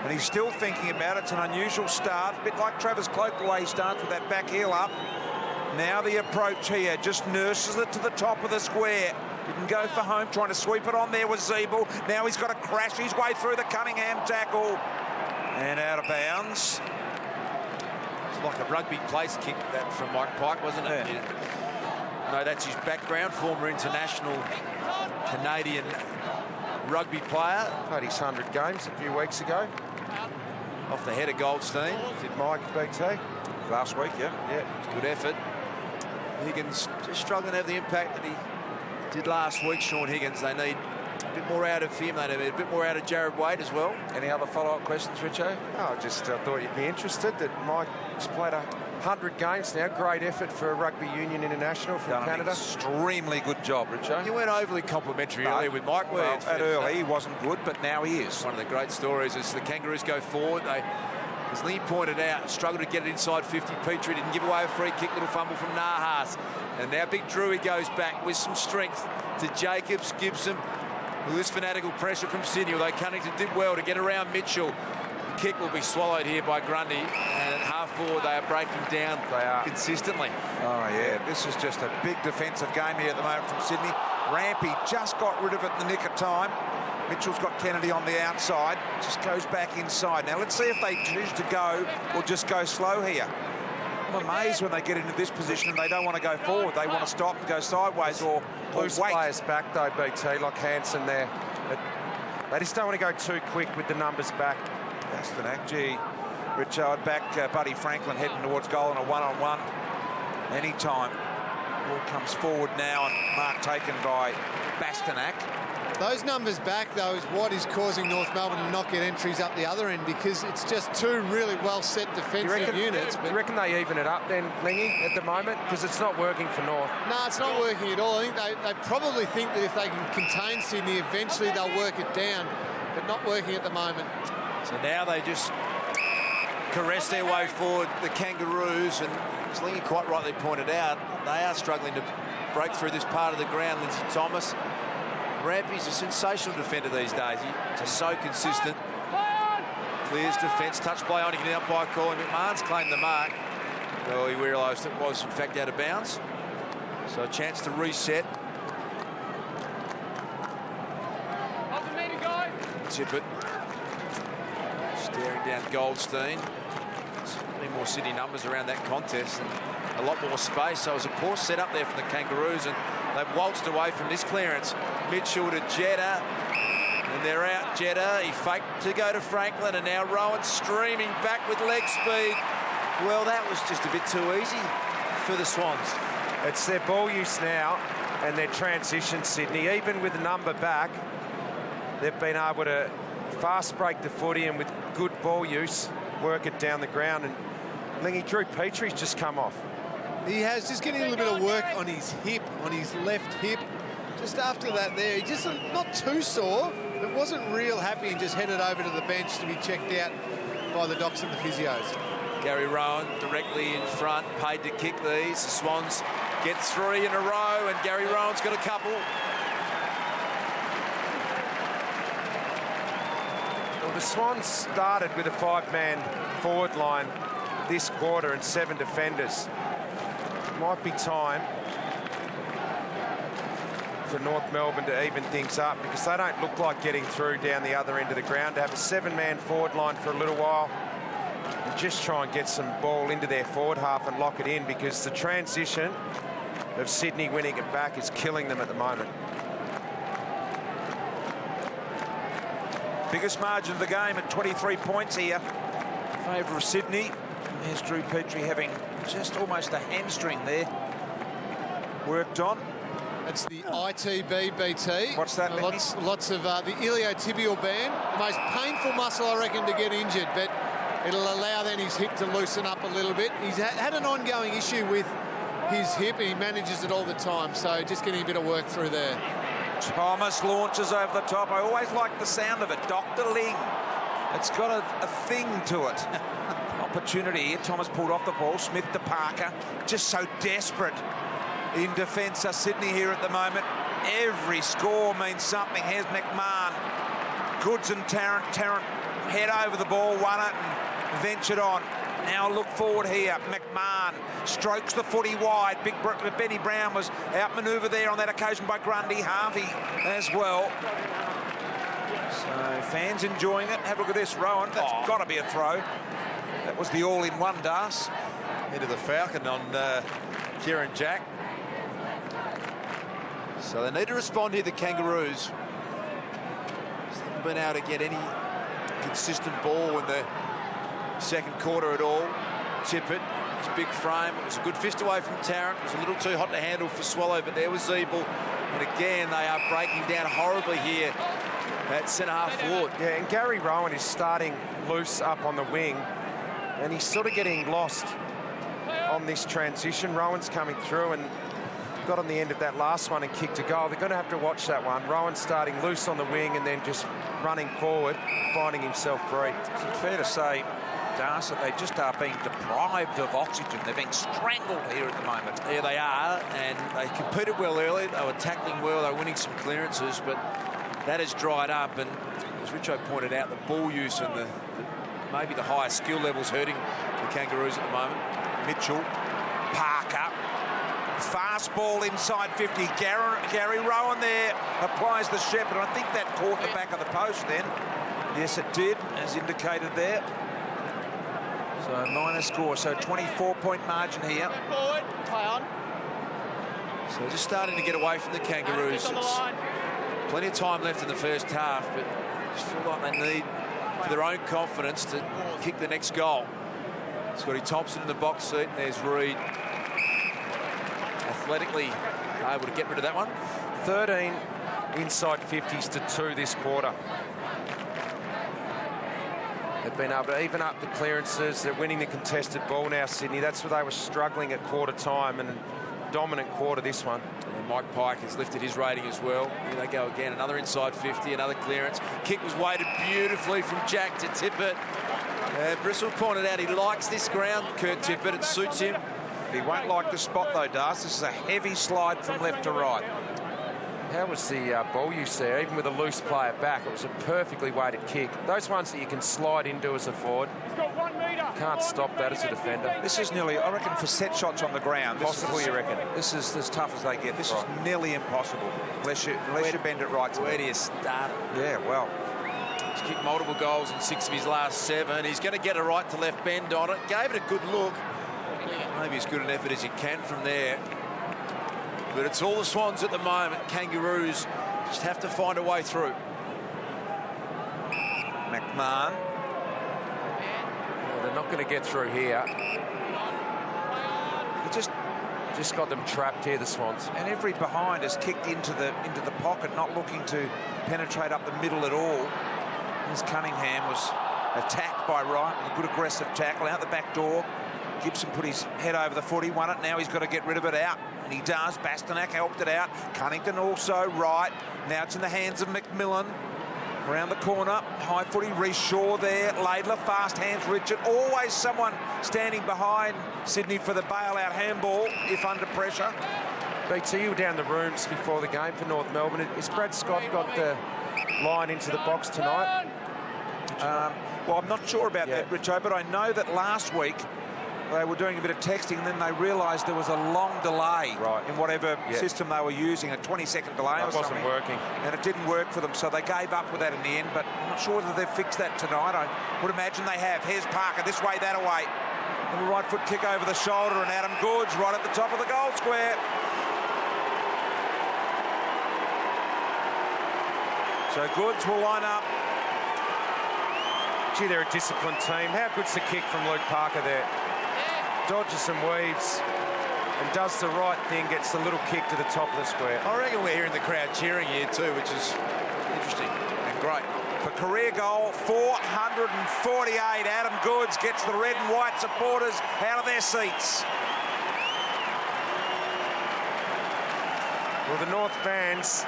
And he's still thinking about it. It's an unusual start, a bit like Travis Cloak the way he starts with that back heel up. Now the approach here, just nurses it to the top of the square. Didn't go for home, trying to sweep it on there with Zeeble. Now he's got to crash his way through the Cunningham tackle. And out of bounds. It's like a rugby place kick that from Mike Pike, wasn't it? Yeah. No, that's his background, former international Canadian rugby player. Played his 100 games a few weeks ago. Off the head of Goldstein. Did Mike BT? Last week, yeah. Yeah, good effort. Higgins just struggling to have the impact that he did last week, Sean Higgins. They need a bit more out of him. They need a bit more out of Jared Wade as well. Any other follow-up questions, Richo? Oh, I just thought you'd be interested that Mike's played 100 games now. Great effort for Rugby Union International from Done Canada. an extremely good job, Richo. You weren't overly complimentary earlier with Mike, were you? Well, at early, he wasn't good, but now he is. One of the great stories is the Kangaroos go forward. They, as Lee pointed out, struggled to get it inside 50. Petrie didn't give away a free kick, little fumble from Nahas. And now Big Drewy goes back with some strength to Jacobs, Gibson. This fanatical pressure from Sydney, although Cunnington did well to get around Mitchell. The kick will be swallowed here by Grundy, and at half forward they are breaking down consistently. Oh, yeah, this is just a big defensive game here at the moment from Sydney. Rampy just got rid of it in the nick of time. Mitchell's got Kennedy on the outside, just goes back inside. Now, let's see if they choose to go or just go slow here. I'm amazed when they get into this position and they don't want to go forward. They want to stop and go sideways or Loose wait. players back, though, BT, like Hansen there. But they just don't want to go too quick with the numbers back. Bastanak, gee. Richard back, Buddy Franklin heading towards goal in a one-on-one. Anytime. Ball comes forward now and mark taken by Bastanak. Those numbers back, though, is what is causing North Melbourne to not get entries up the other end, because it's just two really well-set defensive units. You reckon they even it up then, Lingy, at the moment? Because it's not working for North. No, it's not working at all. I think they probably think that if they can contain Sydney, eventually they'll work it down, but not working at the moment. So now they just caress their way forward, the Kangaroos, and as Lingy quite rightly pointed out, they are struggling to break through this part of the ground. Lindsay Thomas. Rampy's a sensational defender these days. He's just so consistent. Clears defence, touch play on, he can umpire call, and McMahon's claimed the mark. Well, he realised it was in fact out of bounds. So a chance to reset. Tippett staring down Goldstein. Many more Sydney numbers around that contest and a lot more space. So it was a poor setup there from the Kangaroos, and they've waltzed away from this clearance. Mitchell to Jetta, and they're out. Jetta, he faked to go to Franklin, and now Rowan streaming back with leg speed. Well, that was just a bit too easy for the Swans. It's their ball use now and their transition, Sydney. Even with the number back, they've been able to fast break the footy and with good ball use, work it down the ground. And Lingy, Drew Petrie's just come off. He has, just getting a little bit of work on his hip, on his left hip. Just after that there, he just not too sore, but wasn't real happy and just headed over to the bench to be checked out by the docs and the physios. Gary Rowan directly in front, paid to kick these. The Swans get 3 in a row, and Gary Rowan's got a couple. Well, the Swans started with a 5-man forward line this quarter and 7 defenders. Might be time for North Melbourne to even things up, because they don't look like getting through down the other end of the ground. To have a 7-man forward line for a little while and just try and get some ball into their forward half and lock it in, because the transition of Sydney winning it back is killing them at the moment. Biggest margin of the game at 23 points here in favour of Sydney. And there's Drew Petrie having just almost a hamstring there worked on. That's the ITB, BT. What's that? Lots of the iliotibial band. The most painful muscle, I reckon, to get injured, but it'll allow then his hip to loosen up a little bit. He's had an ongoing issue with his hip. He manages it all the time, so just getting a bit of work through there. Thomas launches over the top. I always like the sound of it. Dr. Ling. It's got a thing to it. Opportunity here. Thomas pulled off the ball. Smith to Parker. Just so desperate in defence of Sydney here at the moment. Every score means something. Here's McMahon. Goods and Tarrant. Tarrant head over the ball, won it and ventured on. Now look forward here. McMahon strokes the footy wide. Big Benny Brown was outmanoeuvred there on that occasion by Grundy. Harvey as well. So fans enjoying it. Have a look at this. Rowan, that's got to be a throw. That was the all-in-one, Das. Into the Falcon on Kieran Jack. So they need to respond here, the Kangaroos. They haven't been able to get any consistent ball in the second quarter at all. Tippett, his big frame. It was a good fist away from Tarrant. It was a little too hot to handle for Swallow, but there was Zeeble. And again, they are breaking down horribly here at centre-half forward. Yeah, and Gary Rowan is starting loose up on the wing, and he's sort of getting lost on this transition. Rowan's coming through and got on the end of that last one and kicked a goal. They're going to have to watch that one. Rowan starting loose on the wing and then just running forward, finding himself free. It's fair to say, Das, that they just are being deprived of oxygen. They're being strangled here at the moment. Yeah, they are, and they competed well early. They were tackling well. They were winning some clearances, but that has dried up. And as Richo pointed out, the ball use and maybe the higher skill levels hurting the Kangaroos at the moment. Mitchell, Parker, fast ball inside 50. Gary Rowan there applies the shepherd. I think that caught the back of the post then. Yes, it did, as indicated there. So minor score, so 24-point margin here. Forward, play on. So just starting to get away from the Kangaroos. It's plenty of time left in the first half, but I just feel like they need, for their own confidence, to kick the next goal. Scotty Thompson in the box seat, and there's Reid. Athletically able to get rid of that one. 13 inside 50s to 2 this quarter. They've been able to even up the clearances. They're winning the contested ball now, Sydney. That's where they were struggling at quarter time, and dominant quarter this one. And Mike Pike has lifted his rating as well. Here they go again. Another inside 50, another clearance. Kick was weighted beautifully from Jack to Tippett. Bristol pointed out he likes this ground, Kurt Tippett. It suits him. He won't like the spot, though, Das. This is a heavy slide from left to right. How was the ball use there? Even with a loose player back, it was a perfectly weighted kick. Those ones that you can slide into as a forward, can't stop that as a defender. This is nearly, I reckon, for set shots on the ground. Possible, you reckon? This is as tough as they get. This is nearly impossible, unless you bend it right to where do you start it? Yeah, well. He's kicked multiple goals in 6 of his last 7. He's going to get a right to left bend on it. Gave it a good look. Maybe as good an effort as he can from there. But it's all the Swans at the moment. Kangaroos just have to find a way through. McMahon. Well, they're not going to get through here. They just got them trapped here, the Swans. And every behind is kicked into the pocket, not looking to penetrate up the middle at all. As Cunningham was attacked by Wright with a good aggressive tackle out the back door. Gibson put his head over the footy, won it. Now he's got to get rid of it out. And he does. Bastanak helped it out. Cunnington also right. Now it's in the hands of McMillan. Around the corner. High footy. Reece Shaw there. Laidler. Fast hands. Richard. Always someone standing behind Sydney for the bailout handball if under pressure. BT, you were down the rooms before the game for North Melbourne. Has Brad Scott got the line into the box tonight? Well, I'm not sure about that, Richo, but I know that last week they were doing a bit of texting and then they realised there was a long delay in whatever system they were using, a 20-second delay or something. It wasn't working. And it didn't work for them, so they gave up with that in the end, but I'm not sure whether they've fixed that tonight. I would imagine they have. Here's Parker, this way, that away. And a right foot kick over the shoulder, and Adam Goods right at the top of the goal square. So Goods will line up Gee, they're a disciplined team. How good's the kick from Luke Parker there? Dodges and weaves and does the right thing, gets the little kick to the top of the square. I reckon we're hearing the crowd cheering here too, which is interesting and great. For career goal 448, Adam Goods gets the red and white supporters out of their seats. Well, the North fans,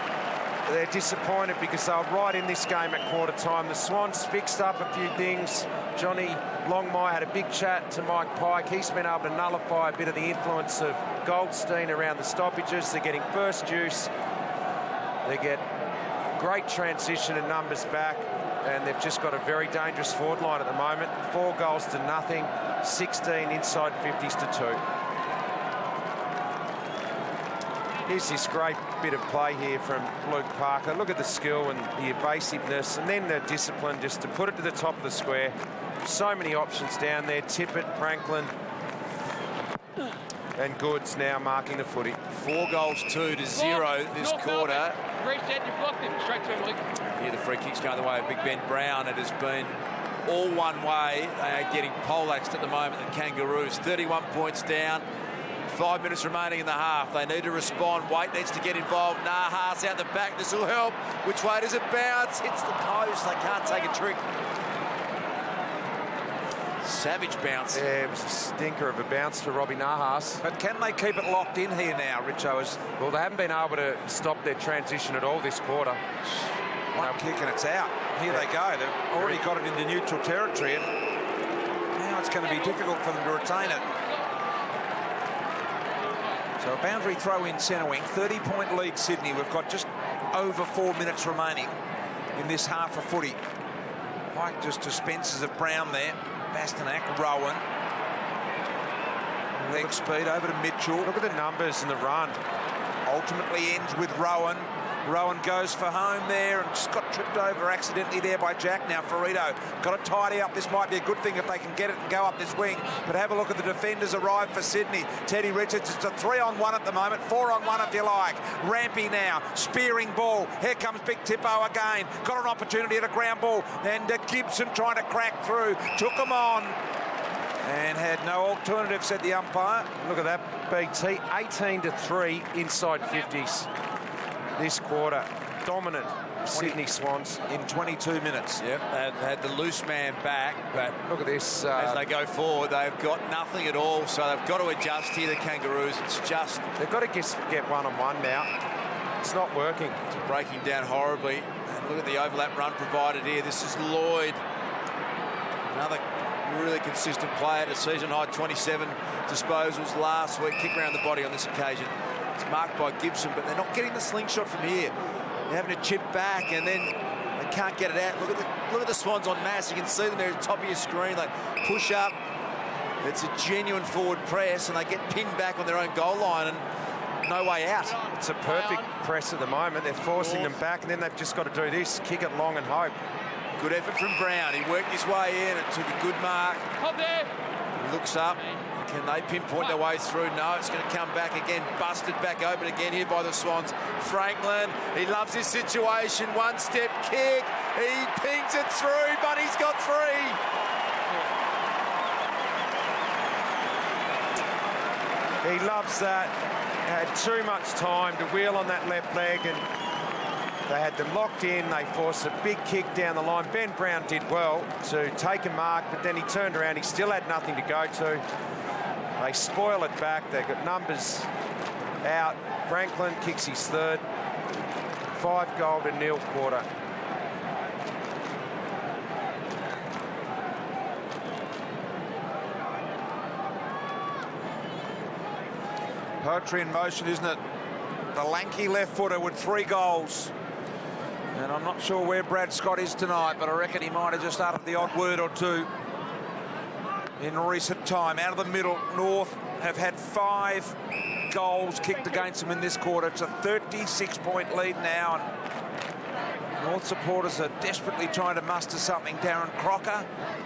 they're disappointed because they were right in this game at quarter time. The Swans fixed up a few things. Johnny Longmire had a big chat to Mike Pike. He's been able to nullify a bit of the influence of Goldstein around the stoppages. They're getting burst juice. They get great transition and numbers back, and they've just got a very dangerous forward line at the moment. 4 goals to nothing, 16 inside 50s to 2. Here's this great bit of play here from Luke Parker. Look at the skill and the evasiveness, and then the discipline just to put it to the top of the square. So many options down there. Tippett, Franklin, and Goods now marking the footy. 4 goals 2 to 0 this quarter. Reset, you've blocked him. Straight to him, Luke. Here the free kick's going the way of Big Ben Brown. It has been all one way. They are getting poleaxed at the moment, the Kangaroos. 31 points down. 5 minutes remaining in the half. They need to respond. Waite needs to get involved. Nahas out the back. This will help. Which way does it bounce? Hits the post. They can't take a trick. Savage bounce. Yeah, it was a stinker of a bounce for Robbie Nahas. But can they keep it locked in here now, Richo? Well, they haven't been able to stop their transition at all this quarter. One kick and it's out. Here they go. They've already got it into neutral territory, and now it's going to be difficult for them to retain it. So a boundary throw in centre wing, 30-point lead Sydney. We've got just over 4 minutes remaining in this half of footy. Pike just dispenses of Brown there. Bastanak, Rowan. Leg speed over to Mitchell. Look at the numbers and the run. Ultimately ends with Rowan. Rowan goes for home there and just got tripped over accidentally there by Jack. Now Ferrito got to tidy up. This might be a good thing if they can get it and go up this wing. But have a look at the defenders arrive for Sydney. Teddy Richards, it's a 3-on-1 at the moment. 4-on-1 if you like. Rampy now, spearing ball. Here comes Big Tippo again. Got an opportunity at a ground ball. And Gibson trying to crack through. Took him on. And had no alternative, said the umpire. Look at that, BT. 18-3 inside 50s. This quarter, dominant Sydney Swans in 22 minutes. Yep, they've had the loose man back, but look at this. As they go forward, they've got nothing at all, so they've got to adjust here, the Kangaroos. It's just... They've got to get one-on-one now. It's not working. It's breaking down horribly. And look at the overlap run provided here. This is Lloyd. Another really consistent player to season-high 27 disposals last week. Kick around the body on this occasion. It's marked by Gibson, but they're not getting the slingshot from here. They're having to chip back, and then they can't get it out. Look at the Swans on mass. You can see them there at the top of your screen. They push up. It's a genuine forward press, and they get pinned back on their own goal line, and no way out. It's a perfect press at the moment. They're forcing them back, and then they've just got to do this, kick it long and hope. Good effort from Brown. He worked his way in. It took a good mark. He looks up. Can they pinpoint their way through? No, it's going to come back again. Busted back open again here by the Swans. Franklin, he loves his situation. One-step kick. He pings it through, but he's got 3. He loves that. Had too much time to wheel on that left leg, and they had them locked in. They forced a big kick down the line. Ben Brown did well to take a mark, but then he turned around. He still had nothing to go to. They spoil it back. They've got numbers out. Franklin kicks his 3rd. 5-0 quarter. Poetry in motion, isn't it? The lanky left footer with 3 goals. And I'm not sure where Brad Scott is tonight, but I reckon he might have just uttered the odd word or two in recent time. Out of the middle, North have had 5 goals kicked against them in this quarter. It's a 36-point lead now, and North supporters are desperately trying to muster something. Darren Crocker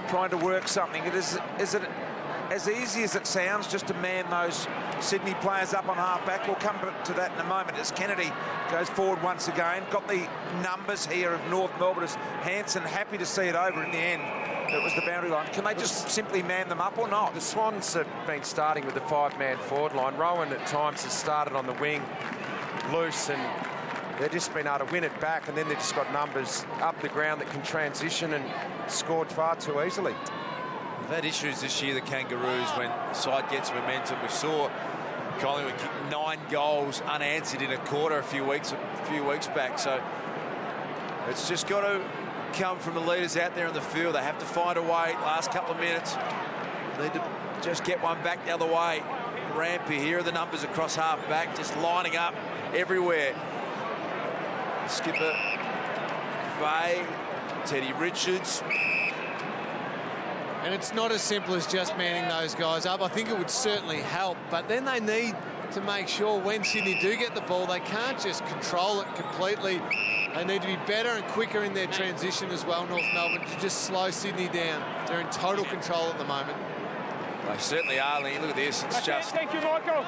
trying to work something. Is it as easy as it sounds just to man those Sydney players up on half-back? We'll come to that in a moment as Kennedy goes forward once again. Got the numbers here of North Melbourne as Hansen happy to see it over in the end. that was the boundary line. Can they just simply man them up or not? The Swans have been starting with the 5-man forward line. Rowan at times has started on the wing loose, and they've just been able to win it back, and then they've just got numbers up the ground that can transition and scored far too easily. They've had issues this year, the Kangaroos, when the side gets momentum. We saw Collingwood kick 9 goals unanswered in a quarter a few weeks back. So it's just got to come from the leaders out there in the field. They have to find a way. Last couple of minutes, they need to just get one back the other way. Rampy, here are the numbers across half back, just lining up everywhere. Skipper, Fay, Teddy Richards. And it's not as simple as just manning those guys up. I think it would certainly help, but then they need to make sure when Sydney do get the ball, they can't just control it completely. They need to be better and quicker in their transition as well, North Melbourne, to just slow Sydney down. They're in total control at the moment. They certainly are, Lee. Look at this. It's just thank you, Michael.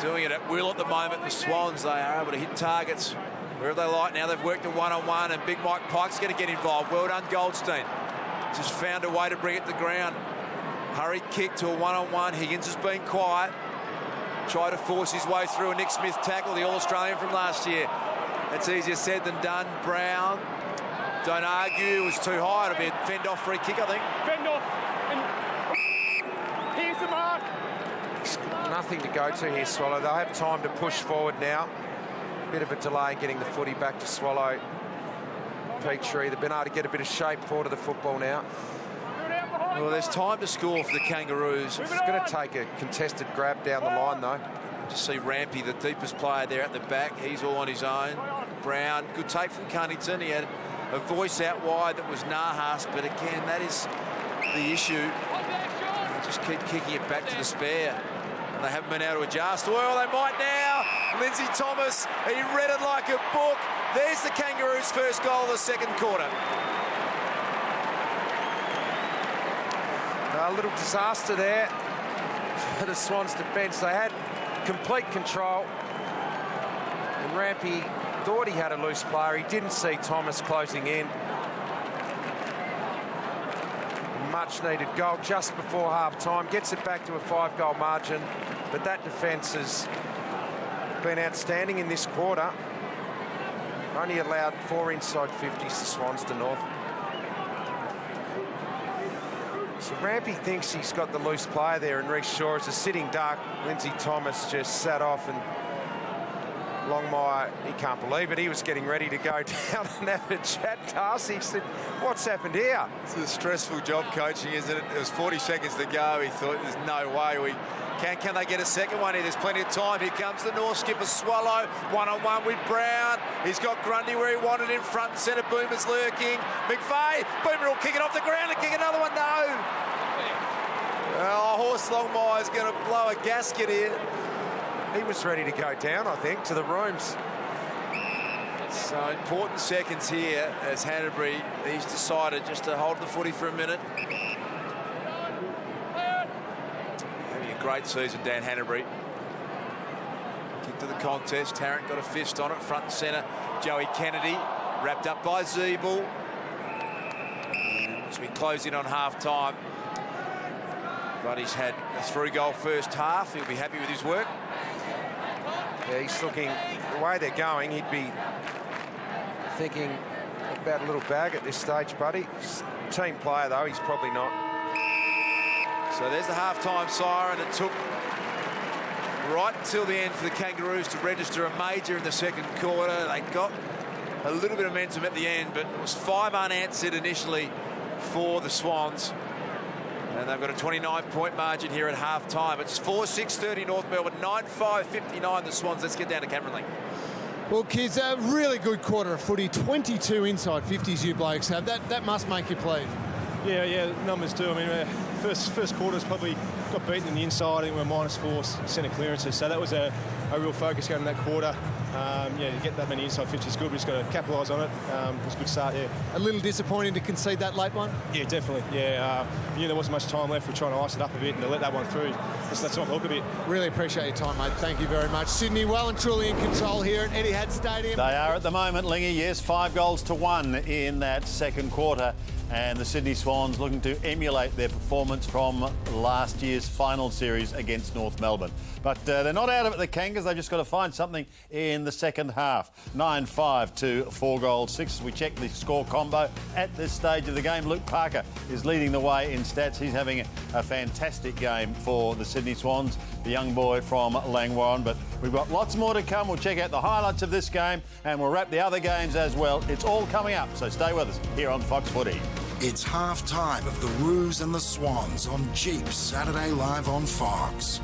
Doing it at will at the moment. The Swans, they are able to hit targets wherever they like. Now they've worked a one-on-one, and Big Mike Pike's going to get involved. Well done, Goldstein. Just found a way to bring it to the ground. Hurried kick to a one-on-one. Higgins has been quiet. Tried to force his way through a Nick Smith tackle, the All-Australian from last year. That's easier said than done. Brown, don't argue, it was too high. It'll be a fend-off free kick, I think. Fend off. And here's the mark. Nothing to go to here, Swallow. They'll have time to push forward now. Bit of a delay in getting the footy back to Swallow. Petrie, they've been able to get a bit of shape forward of the football now. Well, there's time to score for the Kangaroos. It's going to take a contested grab down the line, though. Just see Rampy, the deepest player there at the back. He's all on his own. Brown, good take from Cunnington. He had a voice out wide that was Nahas, but again, that is the issue. They just keep kicking it back to the spare. And they haven't been able to adjust. Well, they might now. Lindsay Thomas, he read it like a book. There's the Kangaroos' first goal of the second quarter. A little disaster there for the Swans' defence. They had complete control, and Rampy thought he had a loose player. He didn't see Thomas closing in. Much needed goal just before half-time. Gets it back to a 5-goal margin, but that defence has been outstanding in this quarter. Only allowed 4 inside 50s to Swans to North. So Rampy thinks he's got the loose player there, and Reece Shaw is a sitting duck. Lindsay Thomas just sat off, and Longmire, he can't believe it. He was getting ready to go down and have a chat. Darcy said, what's happened here? It's a stressful job coaching, isn't it? It was 40 seconds to go. He thought, there's no way can they get a second one here? There's plenty of time. Here comes the North skipper, Swallow. One-on-one with Brown. He's got Grundy where he wanted in front and centre. Boomer's lurking. McVeigh. Boomer will kick it off the ground and kick another one. No. Oh, Horse Longmire's going to blow a gasket here. He was ready to go down, I think, to the rooms. So important seconds here as Hanbury, he's decided just to hold the footy for a minute. Having a great season, Dan Hanbury. Kick to the contest. Tarrant got a fist on it, front and centre. Joey Kennedy, wrapped up by Zeeble. As we close in on half-time, but he's had a 3-goal first half. He'll be happy with his work. Yeah, he's looking, the way they're going, he'd be thinking about a little bag at this stage, buddy. Team player, though, he's probably not. So there's the half-time siren. It took right until the end for the Kangaroos to register a major in the second quarter. They got a little bit of momentum at the end, but it was 5 unanswered initially for the Swans. And they've got a 29-point margin here at half-time. It's 4-6-30 North Melbourne, 9-5-59 the Swans. Let's get down to Cameron Lee. Well, kids, a really good quarter of footy. 22 inside 50s you blokes have. That must make you pleased. Yeah, numbers do. I mean, first quarter's probably got beaten in the inside, and we're -4 centre clearances. So that was a real focus going in that quarter. Yeah, to get that many inside 50 is good. We just got to capitalise on it. It's a good start, yeah. A little disappointing to concede that late one? Yeah, definitely. Yeah, we knew there wasn't much time left. We're trying to ice it up a bit and to let that one through. That's off the hook a bit. Really appreciate your time, mate. Thank you very much. Sydney well and truly in control here at Etihad Stadium. They are at the moment, Lingy. Yes, 5 goals to 1 in that second quarter. And the Sydney Swans looking to emulate their performance from last year's final series against North Melbourne. But they're not out of it, the Kangas. They've just got to find something in the second half. 9-5 to 4 goals 6. As we check the score combo at this stage of the game, Luke Parker is leading the way in stats. He's having a fantastic game for the Sydney Swans, the young boy from Langwarrin. But we've got lots more to come. We'll check out the highlights of this game and we'll wrap the other games as well. It's all coming up, so stay with us here on Fox Footy. It's half time of the Roos and the Swans on Jeep Saturday Live on Fox.